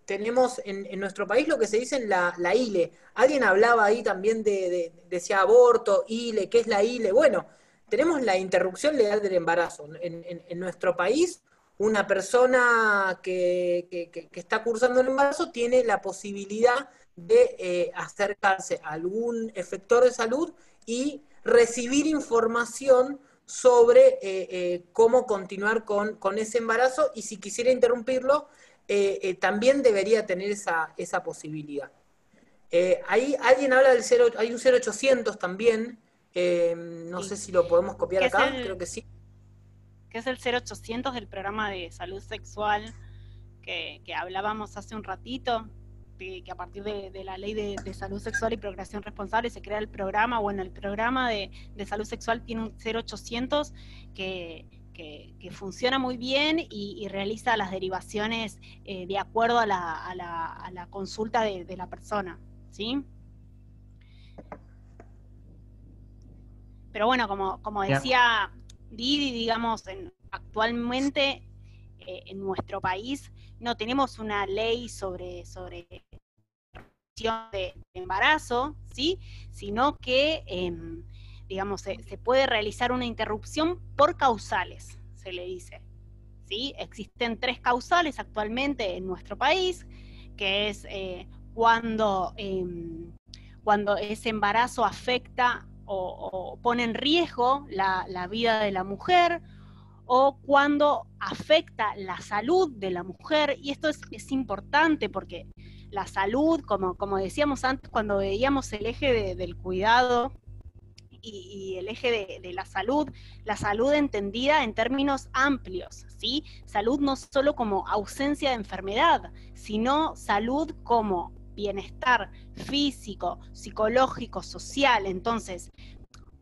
C: tenemos en nuestro país lo que se dice en la ILE. Alguien hablaba ahí también decía aborto, ILE, ¿qué es la ILE? Bueno, tenemos la interrupción legal del embarazo. En nuestro país, una persona que está cursando el embarazo tiene la posibilidad de acercarse a algún efector de salud y recibir información sobre cómo continuar con ese embarazo, y si quisiera interrumpirlo, también debería tener esa posibilidad. Ahí alguien habla del 0, hay un 0800 también, no sé
B: Sí.
C: si lo podemos copiar
B: Que es
C: acá, creo que sí.
B: que es el 0800 del programa de salud sexual que hablábamos hace un ratito, que a partir de la ley de salud sexual y procreación responsable se crea el programa. Bueno, el programa de salud sexual tiene un 0800 que funciona muy bien y realiza las derivaciones de acuerdo a la consulta de la persona, ¿sí? Pero bueno, como decía Didi, digamos, actualmente en nuestro país no tenemos una ley sobre de embarazo, ¿sí? Sino que, digamos, se puede realizar una interrupción por causales, se le dice, ¿sí? Existen 3 causales actualmente en nuestro país, que es cuando ese embarazo afecta o pone en riesgo la vida de la mujer, o cuando afecta la salud de la mujer. Y esto es importante porque la salud, como decíamos antes, cuando veíamos el eje del cuidado y el eje de la salud entendida en términos amplios, ¿sí? Salud no solo como ausencia de enfermedad, sino salud como bienestar físico, psicológico, social. Entonces,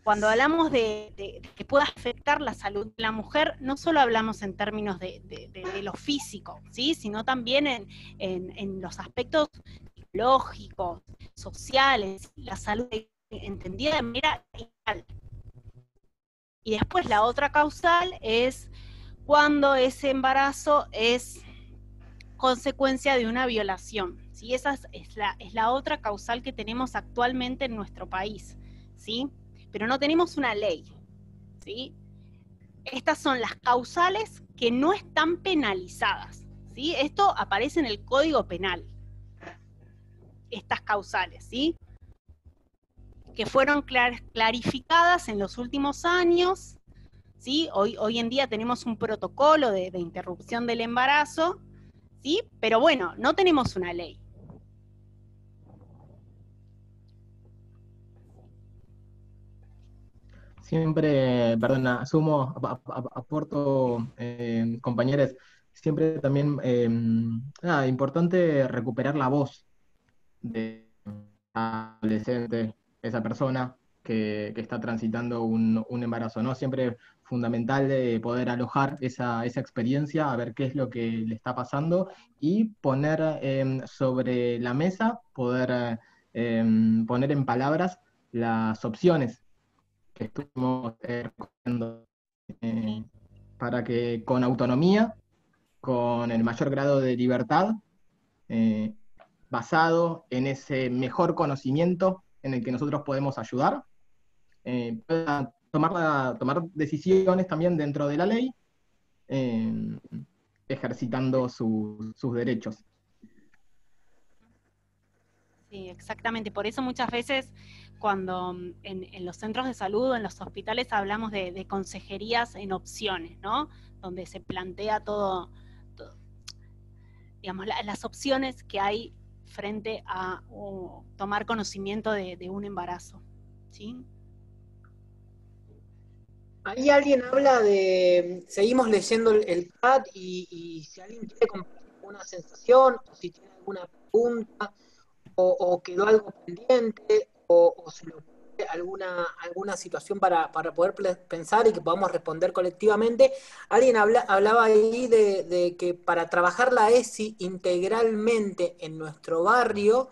B: cuando hablamos de que pueda afectar la salud de la mujer, no solo hablamos en términos de lo físico, ¿sí? Sino también en los aspectos psicológicos, sociales, la salud entendida de manera integral. Y después la otra causal es cuando ese embarazo es consecuencia de una violación, ¿sí? Esa es la otra causal que tenemos actualmente en nuestro país, ¿sí? Pero no tenemos una ley, ¿sí? Estas son las causales que no están penalizadas, ¿sí? Esto aparece en el Código Penal, estas causales, ¿sí? Que fueron clarificadas en los últimos años, ¿sí? Hoy en día tenemos un protocolo de interrupción del embarazo, ¿sí? Pero bueno, no tenemos una ley.
D: Siempre, perdona, aporto, compañeros, siempre también, importante recuperar la voz de adolescente, esa persona que está transitando un embarazo, ¿no? Siempre fundamental poder alojar esa experiencia, a ver qué es lo que le está pasando y poner sobre la mesa, poder poner en palabras las opciones que estuvimos recogiendo, eh, para que con autonomía, con el mayor grado de libertad, eh, basado en ese mejor conocimiento en el que nosotros podemos ayudar, pueda tomar decisiones también dentro de la ley, eh, ejercitando sus derechos.
B: Sí, exactamente. Por eso muchas veces cuando en los centros de salud o en los hospitales hablamos de consejerías en opciones, ¿no? Donde se plantea todo digamos, las opciones que hay frente a tomar conocimiento de un embarazo, ¿sí?
C: Ahí alguien habla seguimos leyendo el chat, y si alguien quiere compartir alguna sensación, o si tiene alguna pregunta, o quedó algo pendiente, o se le ocurre alguna situación para poder pensar y que podamos responder colectivamente. Alguien hablaba ahí de que para trabajar la ESI integralmente en nuestro barrio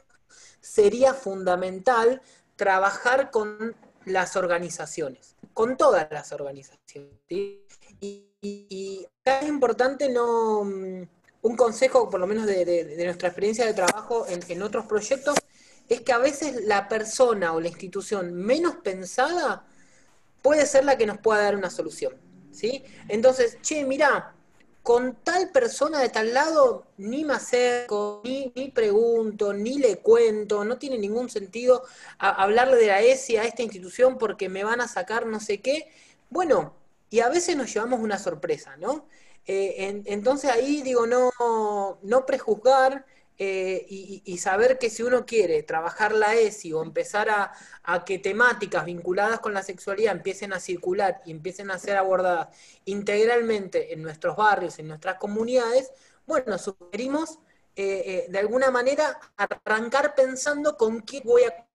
C: sería fundamental trabajar con las organizaciones, con todas las organizaciones, ¿sí? Y acá es importante un consejo, por lo menos de nuestra experiencia de trabajo en otros proyectos, es que a veces la persona o la institución menos pensada puede ser la que nos pueda dar una solución, ¿sí? Entonces, che, mirá, con tal persona de tal lado ni me acerco, ni pregunto, ni le cuento, no tiene ningún sentido hablarle de la ESI a esta institución porque me van a sacar no sé qué. Bueno, y a veces nos llevamos una sorpresa, ¿no? Entonces ahí digo, no prejuzgar, y saber que si uno quiere trabajar la ESI o empezar a que temáticas vinculadas con la sexualidad empiecen a circular y empiecen a ser abordadas integralmente en nuestros barrios, en nuestras comunidades, bueno, sugerimos de alguna manera arrancar pensando con quién voy a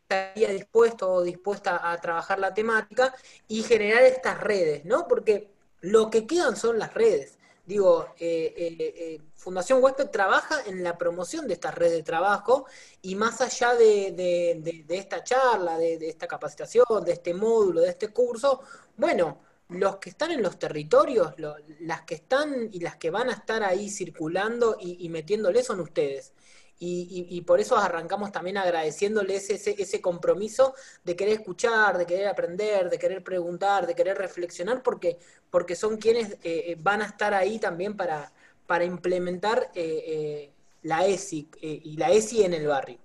C: estaría dispuesto o dispuesta a trabajar la temática y generar estas redes, ¿no? Porque lo que quedan son las redes. Digo, Fundación Huésped trabaja en la promoción de estas redes de trabajo y más allá de esta charla, de esta capacitación, de este módulo, de este curso, bueno, los que están en los territorios, las que están y las que van a estar ahí circulando y metiéndole son ustedes. Y por eso arrancamos también agradeciéndoles ese compromiso de querer escuchar, de querer aprender, de querer preguntar, de querer reflexionar, porque son quienes van a estar ahí también para implementar la ESI y la ESI en el barrio.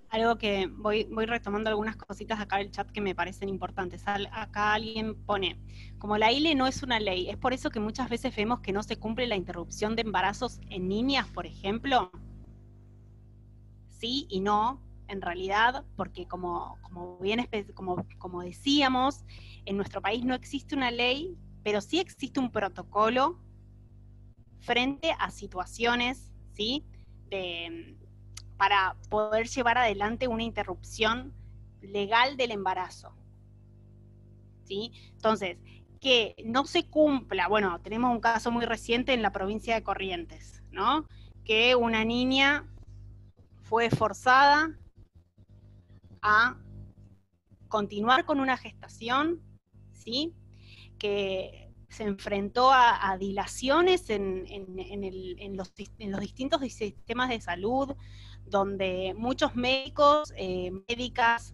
B: Algo que voy retomando algunas cositas acá del chat que me parecen importantes. Acá alguien pone, como la ILE no es una ley, es por eso que muchas veces vemos que no se cumple la interrupción de embarazos en niñas, por ejemplo. Sí y no, en realidad, porque como decíamos, en nuestro país no existe una ley, pero sí existe un protocolo frente a situaciones, ¿sí? Para poder llevar adelante una interrupción legal del embarazo, ¿sí? Entonces, que no se cumpla, bueno, tenemos un caso muy reciente en la provincia de Corrientes, ¿no? Que una niña fue forzada a continuar con una gestación, ¿sí? Que se enfrentó a dilaciones en los distintos sistemas de salud, donde muchos médicos, médicas,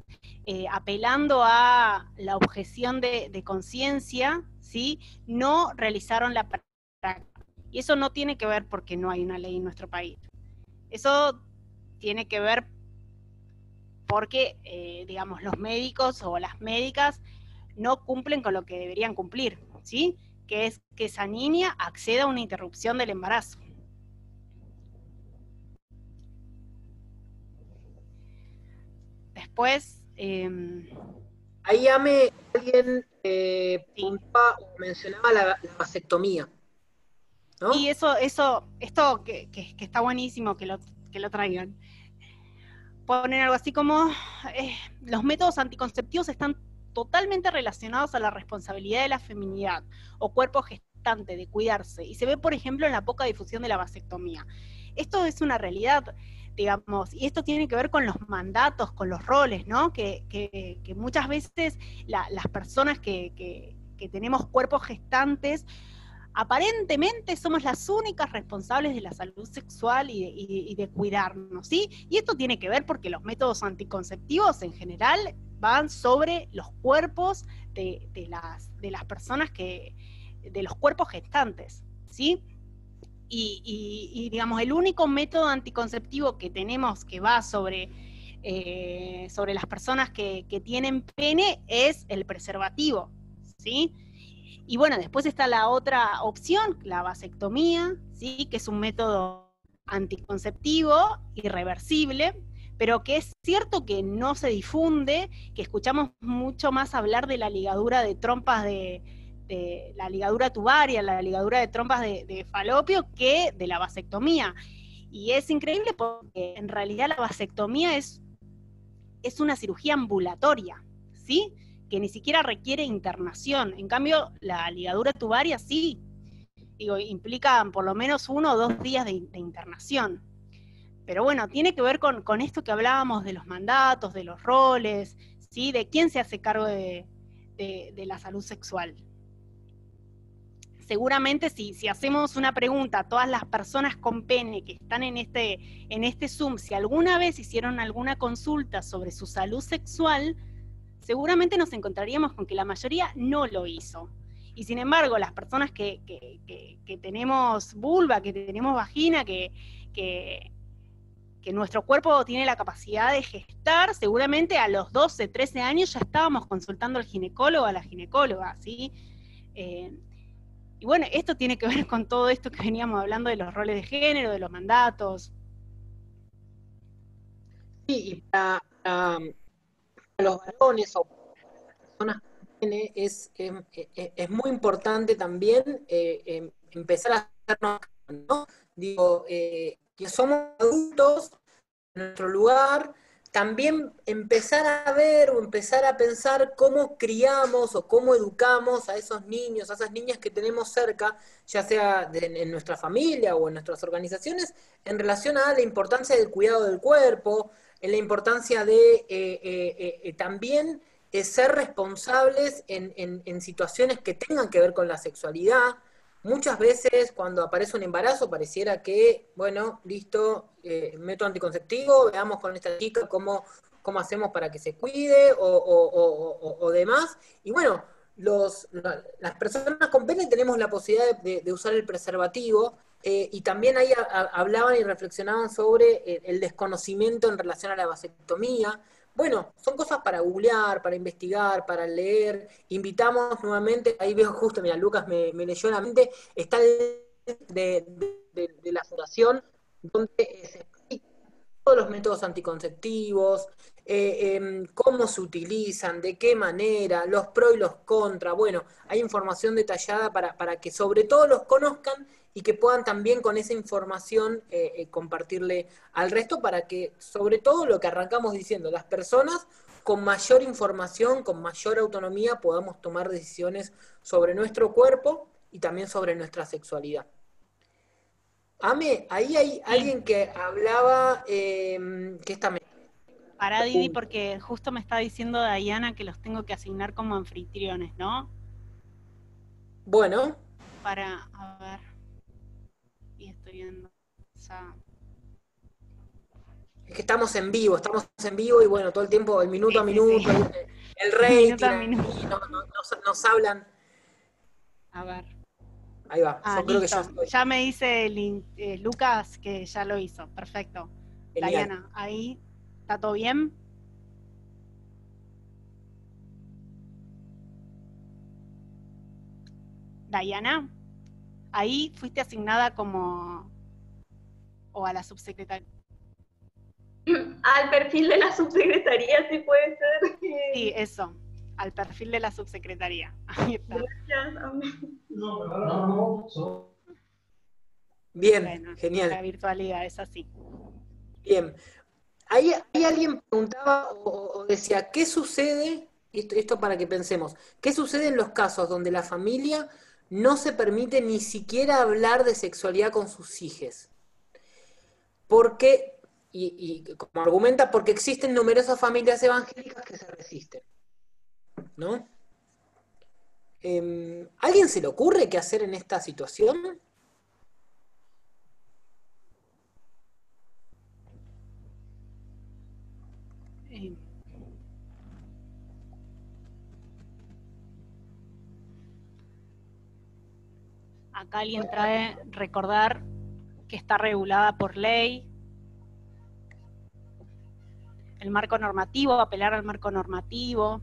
B: apelando a la objeción de conciencia, ¿sí? No realizaron la práctica. Y eso no tiene que ver porque no hay una ley en nuestro país. Eso tiene que ver porque, digamos, los médicos o las médicas no cumplen con lo que deberían cumplir, ¿sí? Que es que esa niña acceda a una interrupción del embarazo. Después...
C: Ahí alguien puntaba o mencionaba la vasectomía, ¿no?
B: Y esto que está buenísimo que lo traigan. Ponen algo así como los métodos anticonceptivos están totalmente relacionados a la responsabilidad de la feminidad o cuerpo gestante de cuidarse, y se ve, por ejemplo, en la poca difusión de la vasectomía. Esto es una realidad, digamos, y esto tiene que ver con los mandatos, con los roles, ¿no? Que muchas veces las personas que tenemos cuerpos gestantes, aparentemente somos las únicas responsables de la salud sexual y de cuidarnos, ¿sí? Y esto tiene que ver porque los métodos anticonceptivos en general van sobre los cuerpos de las personas de los cuerpos gestantes, ¿sí? Y digamos, el único método anticonceptivo que tenemos que va sobre las personas que tienen pene es el preservativo, ¿sí? Y bueno, después está la otra opción, la vasectomía, ¿sí? Que es un método anticonceptivo irreversible, pero que es cierto que no se difunde, que escuchamos mucho más hablar de la ligadura de trompas de la ligadura tubaria, la ligadura de trompas de falopio, que de la vasectomía. Y es increíble porque en realidad la vasectomía es una cirugía ambulatoria, ¿sí? Que ni siquiera requiere internación. En cambio, la ligadura tubaria sí, implica por lo menos 1 o 2 días de internación. Pero bueno, tiene que ver con esto que hablábamos de los mandatos, de los roles, ¿sí? De quién se hace cargo de la salud sexual. seguramente si hacemos una pregunta a todas las personas con pene que están en este Zoom, si alguna vez hicieron alguna consulta sobre su salud sexual, seguramente nos encontraríamos con que la mayoría no lo hizo. Y sin embargo, las personas que tenemos vulva, que tenemos vagina, que nuestro cuerpo tiene la capacidad de gestar, seguramente a los 12, 13 años ya estábamos consultando al ginecólogo, a la ginecóloga, ¿sí? Y bueno, esto tiene que ver con todo esto que veníamos hablando de los roles de género, de los mandatos.
C: Sí, y para los varones o personas con pene es muy importante también empezar a hacernos, ¿no? Digo, que somos adultos en nuestro lugar, también empezar a ver o empezar a pensar cómo criamos o cómo educamos a esos niños, a esas niñas que tenemos cerca, ya sea en nuestra familia o en nuestras organizaciones, en relación a la importancia del cuidado del cuerpo, en la importancia de también ser responsables en situaciones que tengan que ver con la sexualidad. Muchas veces cuando aparece un embarazo pareciera que, bueno, listo, método anticonceptivo, veamos con esta chica cómo hacemos para que se cuide o demás. Y bueno, las personas con pene tenemos la posibilidad de usar el preservativo, y también ahí hablaban y reflexionaban sobre el desconocimiento en relación a la vasectomía. Bueno, son cosas para googlear, para investigar, para leer. Invitamos nuevamente, ahí veo justo, mira, Lucas me leyó la mente, está el de la fundación donde se explica todos los métodos anticonceptivos, cómo se utilizan, de qué manera, los pros y los contras. Bueno, hay información detallada para que sobre todo los conozcan y que puedan también con esa información compartirle al resto para que, sobre todo lo que arrancamos diciendo, las personas con mayor información, con mayor autonomía, podamos tomar decisiones sobre nuestro cuerpo y también sobre nuestra sexualidad. Ame, ahí hay alguien que hablaba, que está...
B: Pará, Didi, porque justo me está diciendo Diana que los tengo que asignar como anfitriones, ¿no?
C: Bueno.
B: A ver. Y estoy viendo. O sea,
C: es que estamos en vivo y bueno, todo el tiempo, el minuto a minuto,
B: sí.
C: el rating,
B: Minuto a minuto.
C: nos hablan.
B: A ver.
C: Ahí va, yo creo que
B: listo.
C: ya estoy.
B: Ya me dice Lucas que ya lo hizo. Perfecto.
C: Genial.
B: Diana, ahí. ¿Está todo bien? Diana, ahí fuiste asignada como... o a la subsecretaria.
A: Al perfil de la subsecretaría, sí puede ser.
B: Sí, eso. Al perfil de la subsecretaría. Ahí está.
A: Gracias.
C: Bien,
B: Bueno,
C: genial.
B: la virtualidad es así.
C: Bien. Ahí alguien preguntaba o decía, ¿qué sucede? Esto para que pensemos. ¿Qué sucede en los casos donde la familia no se permite ni siquiera hablar de sexualidad con sus hijos? Porque, y como argumenta, porque existen numerosas familias evangélicas que se resisten, ¿no? ¿Alguien se le ocurre qué hacer en esta situación?
B: Acá alguien trae recordar que está regulada por ley, el marco normativo, apelar al marco normativo.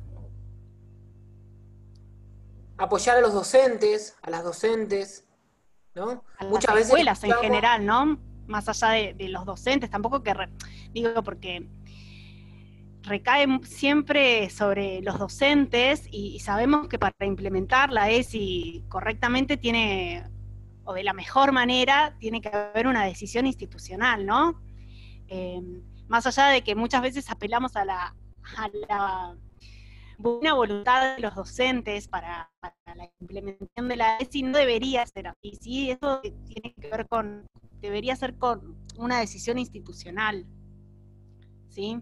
C: Apoyar a los docentes, a las docentes, ¿no?
B: A las
C: Muchas veces
B: escuelas en general, ¿no? Más allá de los docentes, tampoco que... digo, porque recae siempre sobre los docentes y sabemos que para implementar la ESI correctamente tiene, o de la mejor manera, tiene que haber una decisión institucional, ¿no? Más allá de que muchas veces apelamos a la buena voluntad de los docentes para la implementación de la ESI, no debería ser así, ¿sí? Eso tiene que ver debería ser con una decisión institucional, ¿sí?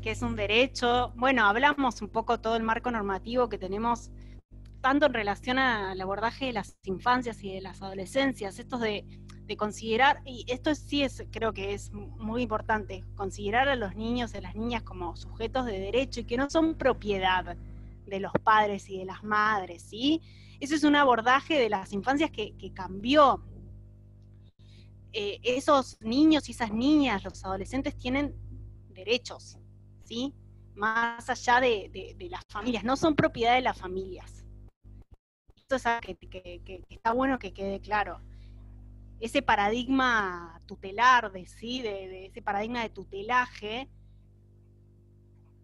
B: qué es un derecho. Bueno, hablamos un poco todo el marco normativo que tenemos, tanto en relación al abordaje de las infancias y de las adolescencias, estos de considerar, y esto sí creo que es muy importante, considerar a los niños y a las niñas como sujetos de derecho y que no son propiedad de los padres y de las madres, ¿sí? Eso es un abordaje de las infancias que cambió. Esos niños y esas niñas, los adolescentes, tienen derechos, ¿sí? Más allá de las familias, no son propiedad de las familias. Esto es algo que está bueno que quede claro. Ese paradigma tutelar, ¿sí? de ese paradigma de tutelaje,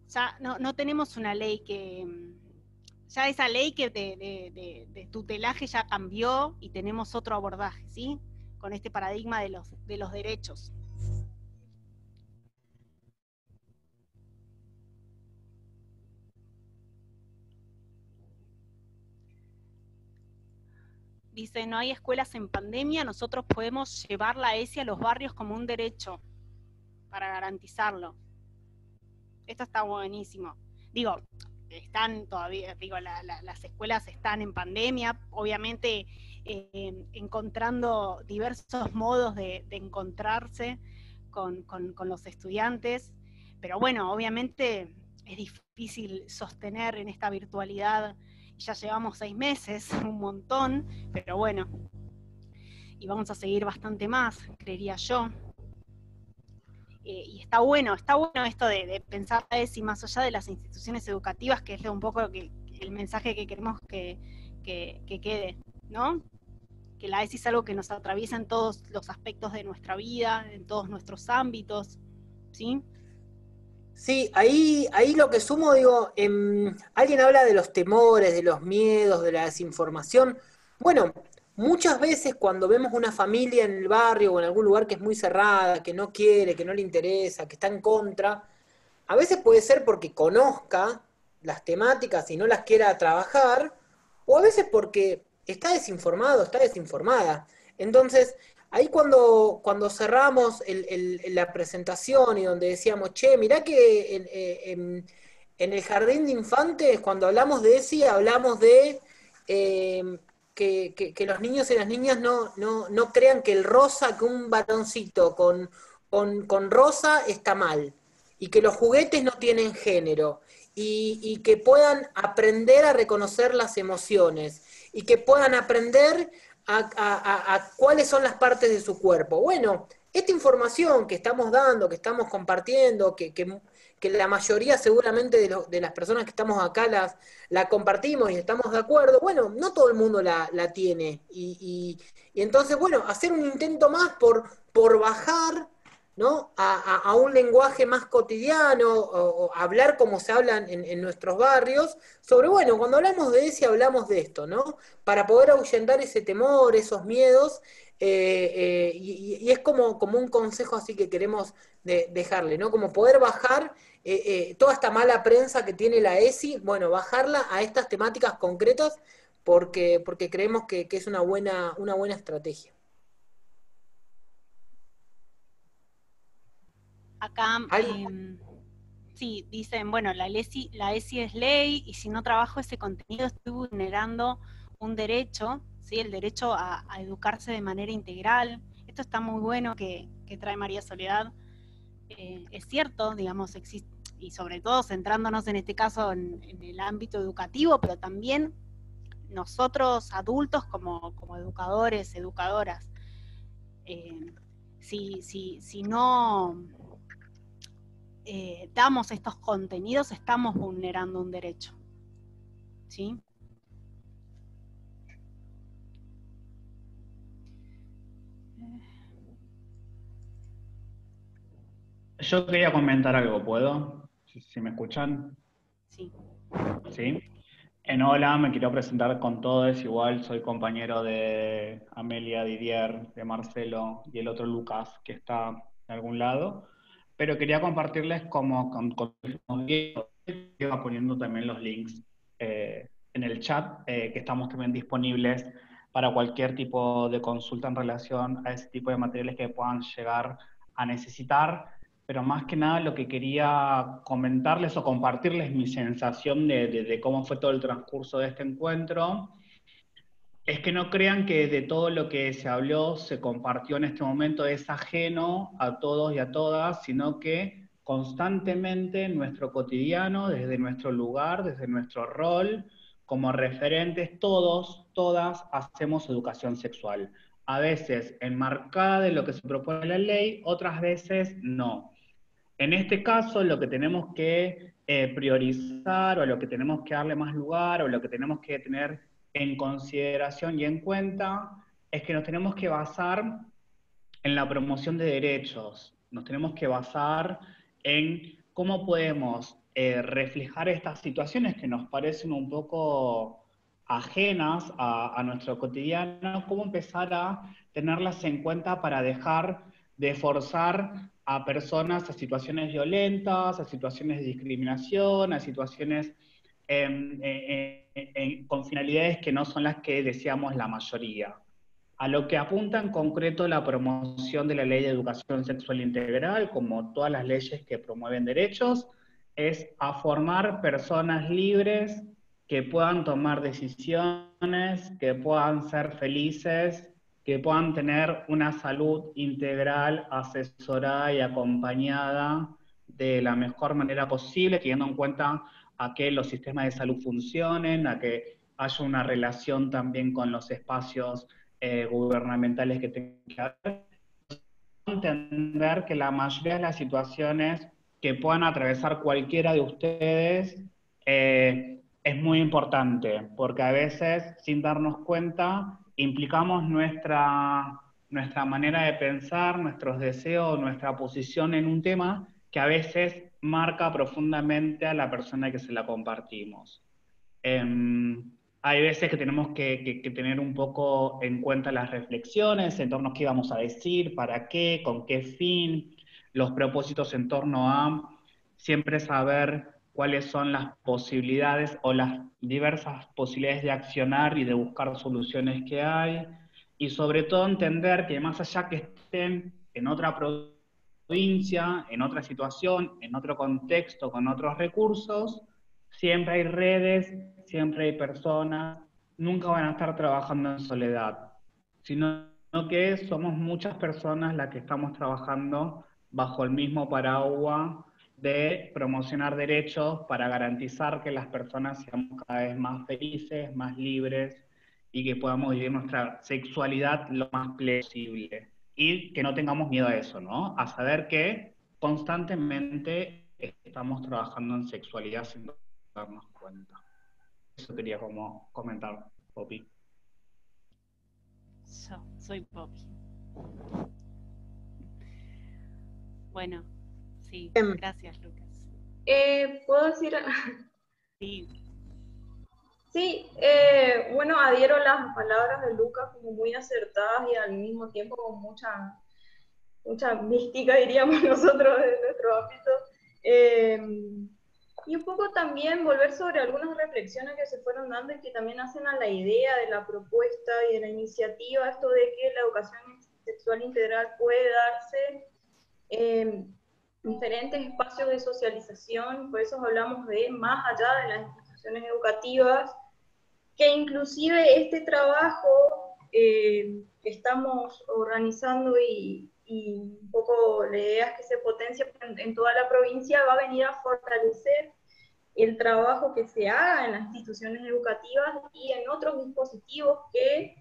B: ya no tenemos una ley ya esa ley que de tutelaje ya cambió y tenemos otro abordaje, ¿sí? Con este paradigma de los derechos. Dice, no hay escuelas en pandemia, nosotros podemos llevar la ESI a los barrios como un derecho para garantizarlo. Esto está buenísimo. Digo, están todavía, las escuelas están en pandemia, obviamente encontrando diversos modos de encontrarse con los estudiantes, pero bueno, obviamente es difícil sostener en esta virtualidad. Ya llevamos 6 meses, un montón, pero bueno, y vamos a seguir bastante más, creería yo. Y está bueno esto de pensar y más allá de las instituciones educativas, que es un poco el mensaje que queremos que quede, ¿no? Que la ESI es algo que nos atraviesa en todos los aspectos de nuestra vida, en todos nuestros ámbitos, ¿sí?
C: Sí, ahí lo que sumo, digo, alguien habla de los temores, de los miedos, de la desinformación. Bueno, muchas veces cuando vemos una familia en el barrio o en algún lugar que es muy cerrada, que no quiere, que no le interesa, que está en contra, a veces puede ser porque conozca las temáticas y no las quiera trabajar, o a veces porque está desinformado, está desinformada. Entonces, ahí cuando cerramos la presentación y donde decíamos, che, mirá que en el jardín de infantes, cuando hablamos de ESI, hablamos de que los niños y las niñas no crean que el rosa, que un varoncito con rosa está mal, y que los juguetes no tienen género, y que puedan aprender a reconocer las emociones, y que puedan aprender a cuáles son las partes de su cuerpo. Bueno, esta información que estamos dando, que estamos compartiendo, que la mayoría seguramente de las personas que estamos acá la compartimos y estamos de acuerdo, bueno, no todo el mundo la tiene. Y entonces, bueno, hacer un intento más por bajar, ¿no? a un lenguaje más cotidiano, o hablar como se hablan en nuestros barrios, sobre, bueno, cuando hablamos de eso, hablamos de esto, ¿no? Para poder ahuyentar ese temor, esos miedos, y es como un consejo así que queremos dejarle, ¿no? Como poder bajar toda esta mala prensa que tiene la ESI, bueno, bajarla a estas temáticas concretas, porque creemos que es una buena estrategia.
B: Acá, sí, dicen, bueno, la ESI es ley, y si no trabajo ese contenido estoy vulnerando un derecho, ¿sí? El derecho a educarse de manera integral. Esto está muy bueno que trae María Soledad. Es cierto, digamos, existe, y sobre todo centrándonos en este caso en el ámbito educativo, pero también nosotros adultos como educadores, educadoras. Si no damos estos contenidos, estamos vulnerando un derecho, ¿sí?
E: Yo quería comentar algo, ¿puedo? Si me escuchan.
B: Sí.
E: ¿Sí? Hola, me quiero presentar con todos, igual soy compañero de Amelia, Didier, de Marcelo y el otro Lucas, que está en algún lado, pero quería compartirles como iba poniendo también los links en el chat, que estamos también disponibles para cualquier tipo de consulta en relación a ese tipo de materiales que puedan llegar a necesitar. pero más que nada lo que quería comentarles o compartirles mi sensación de cómo fue todo el transcurso de este encuentro, es que no crean que de todo lo que se habló, se compartió en este momento es ajeno a todos y a todas, sino que constantemente en nuestro cotidiano, desde nuestro lugar, desde nuestro rol, como referentes, todos, todas hacemos educación sexual. A veces enmarcada de lo que se propone la ley, otras veces no. En este caso, lo que tenemos que priorizar, o lo que tenemos que darle más lugar, o lo que tenemos que tener en consideración y en cuenta, es que nos tenemos que basar en la promoción de derechos, nos tenemos que basar en cómo podemos reflejar estas situaciones que nos parecen un poco ajenas a nuestro cotidiano, cómo empezar a tenerlas en cuenta para dejar de forzar a personas a situaciones violentas, a situaciones de discriminación, a situaciones con finalidades que no son las que deseamos la mayoría. A lo que apunta en concreto la promoción de la Ley de Educación Sexual Integral, como todas las leyes que promueven derechos, es a formar personas libres que puedan tomar decisiones, que puedan ser felices, que puedan tener una salud integral, asesorada y acompañada de la mejor manera posible, teniendo en cuenta a que los sistemas de salud funcionen, a que haya una relación también con los espacios gubernamentales que tengan que haber. Entender que la mayoría de las situaciones que puedan atravesar cualquiera de ustedes es muy importante, porque a veces, sin darnos cuenta, implicamos nuestra manera de pensar, nuestros deseos, nuestra posición en un tema que a veces marca profundamente a la persona que se la compartimos. Hay veces que tenemos que tener un poco en cuenta las reflexiones en torno a qué vamos a decir, para qué, con qué fin, los propósitos en torno a siempre saber cuáles son las posibilidades o las diversas posibilidades de accionar y de buscar soluciones que hay, y sobre todo entender que más allá que estén en otra provincia, en otra situación, en otro contexto, con otros recursos, siempre hay redes, siempre hay personas, nunca van a estar trabajando en soledad, sino que somos muchas personas las que estamos trabajando bajo el mismo paraguas de promocionar derechos para garantizar que las personas seamos cada vez más felices, más libres, y que podamos vivir nuestra sexualidad lo más posible. Y que no tengamos miedo a eso, ¿no? A saber que constantemente estamos trabajando en sexualidad sin darnos cuenta. Eso quería como comentar, Poppy.
B: Yo soy Poppy. Bueno, sí, gracias, Lucas.
A: ¿Puedo decir?
B: Sí.
A: Sí, bueno, adhiero las palabras de Lucas como muy acertadas y al mismo tiempo con mucha mística, diríamos nosotros, de nuestro ámbito. Y un poco también volver sobre algunas reflexiones que se fueron dando y que también hacen a la idea de la propuesta y de la iniciativa, esto de que la educación sexual integral puede darse en diferentes espacios de socialización, por eso hablamos de más allá de las instituciones educativas, que inclusive este trabajo que estamos organizando y un poco la idea es que se potencia en toda la provincia, va a venir a fortalecer el trabajo que se haga en las instituciones educativas y en otros dispositivos que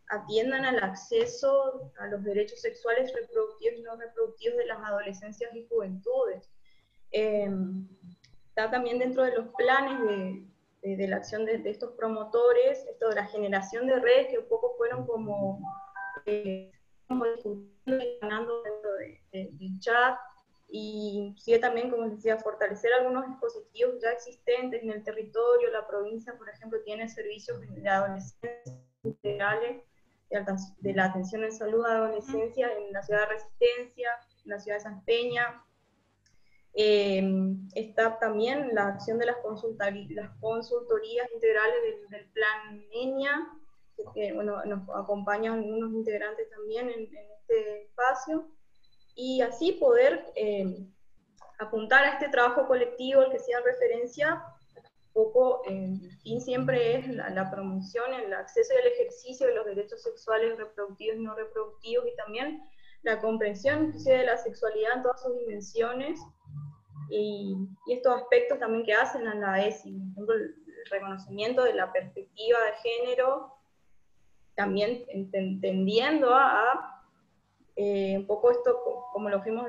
A: atiendan al acceso a los derechos sexuales reproductivos y no reproductivos de las adolescencias y juventudes. Está también dentro de los planes de la acción de estos promotores, esto de la generación de redes que un poco fueron como ganando dentro del chat, y sigue también, como les decía, fortalecer algunos dispositivos ya existentes en el territorio. La provincia, por ejemplo, tiene servicios de adolescencia integrales de la atención en salud de adolescencia en la ciudad de Resistencia, en la ciudad de San Peña. Está también la acción de las consultorías integrales del plan ENIA, que bueno, nos acompañan algunos integrantes también en este espacio, y así poder apuntar a este trabajo colectivo al que hacía referencia, poco, el fin siempre es la promoción, el acceso y el ejercicio de los derechos sexuales, reproductivos y no reproductivos, y también la comprensión inclusive de la sexualidad en todas sus dimensiones, y estos aspectos también que hacen a la ESI, por ejemplo, el reconocimiento de la perspectiva de género, también entendiendo un poco esto, como lo fuimos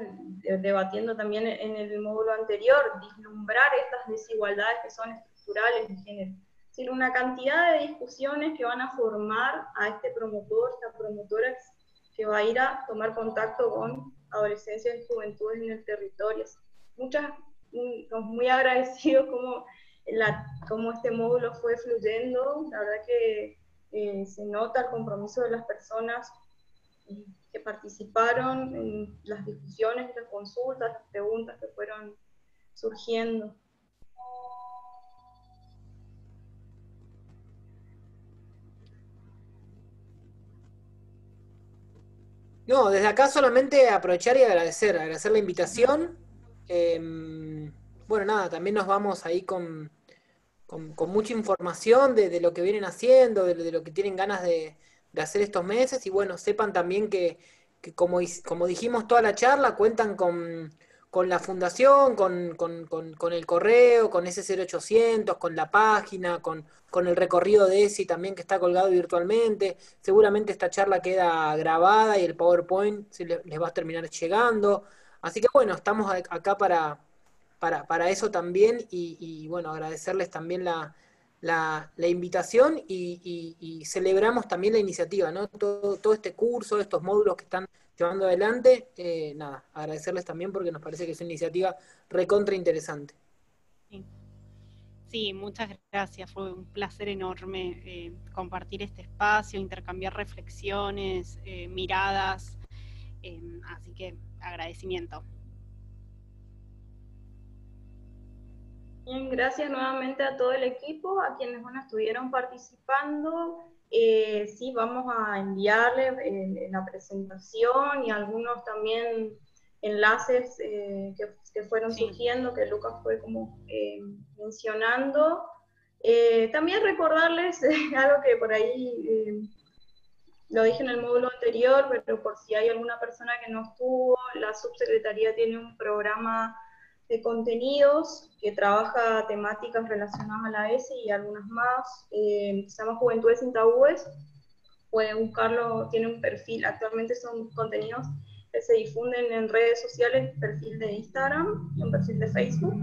A: debatiendo también en el módulo anterior, vislumbrar estas desigualdades que son estructurales de género. Es decir, una cantidad de discusiones que van a formar a este promotor, esta promotora que va a ir a tomar contacto con adolescencias y juventudes en el territorio. Muy agradecidos como este módulo fue fluyendo. La verdad que se nota el compromiso de las personas que participaron en las discusiones, las consultas, las preguntas que fueron surgiendo.
C: No, desde acá solamente aprovechar y agradecer la invitación. Bueno, nada, también nos vamos ahí con mucha información de lo que vienen haciendo, de lo que tienen ganas de hacer estos meses, y bueno, sepan también que como dijimos toda la charla, cuentan con la fundación, con el correo, con ese 0800, con la página, con el recorrido de ESI también que está colgado virtualmente. Seguramente esta charla queda grabada y el PowerPoint les va a terminar llegando. Así que bueno, estamos acá para eso también, y bueno, agradecerles también la invitación, y celebramos también la iniciativa, ¿no? Todo este curso, estos módulos que están llevando adelante, nada, agradecerles también porque nos parece que es una iniciativa recontra interesante.
B: Sí. Sí, muchas gracias, fue un placer enorme compartir este espacio, intercambiar reflexiones, miradas, así que agradecimiento.
A: Bien, gracias nuevamente a todo el equipo, a quienes estuvieron participando. Sí, vamos a enviarles la presentación y algunos también enlaces que fueron surgiendo, que Lucas fue como mencionando. También recordarles algo que por ahí lo dije en el módulo anterior, pero por si hay alguna persona que no estuvo, la subsecretaría tiene un programa de contenidos que trabaja temáticas relacionadas a la ESI y algunas más. Se llama Juventudes sin Tabúes. Pueden buscarlo, tiene un perfil, actualmente son contenidos que se difunden en redes sociales, perfil de Instagram y un perfil de Facebook.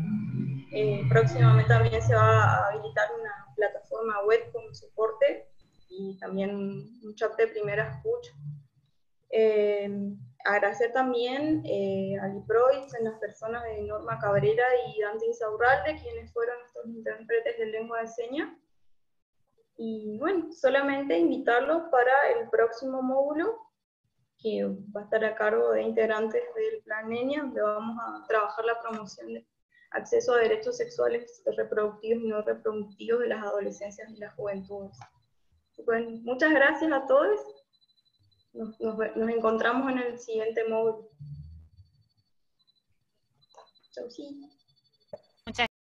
A: Próximamente también se va a habilitar una plataforma web con soporte y también un chat de primera escucha. Agradecer también al IPROITS, en las personas de Norma Cabrera y Dante Insaurralde, quienes fueron nuestros intérpretes de lengua de señas. Y bueno, solamente invitarlos para el próximo módulo, que va a estar a cargo de integrantes del Plan NENIA, donde vamos a trabajar la promoción de acceso a derechos sexuales reproductivos y no reproductivos de las adolescencias y las juventudes. Bueno, muchas gracias a todos. Nos encontramos en el siguiente módulo. Chau, sí.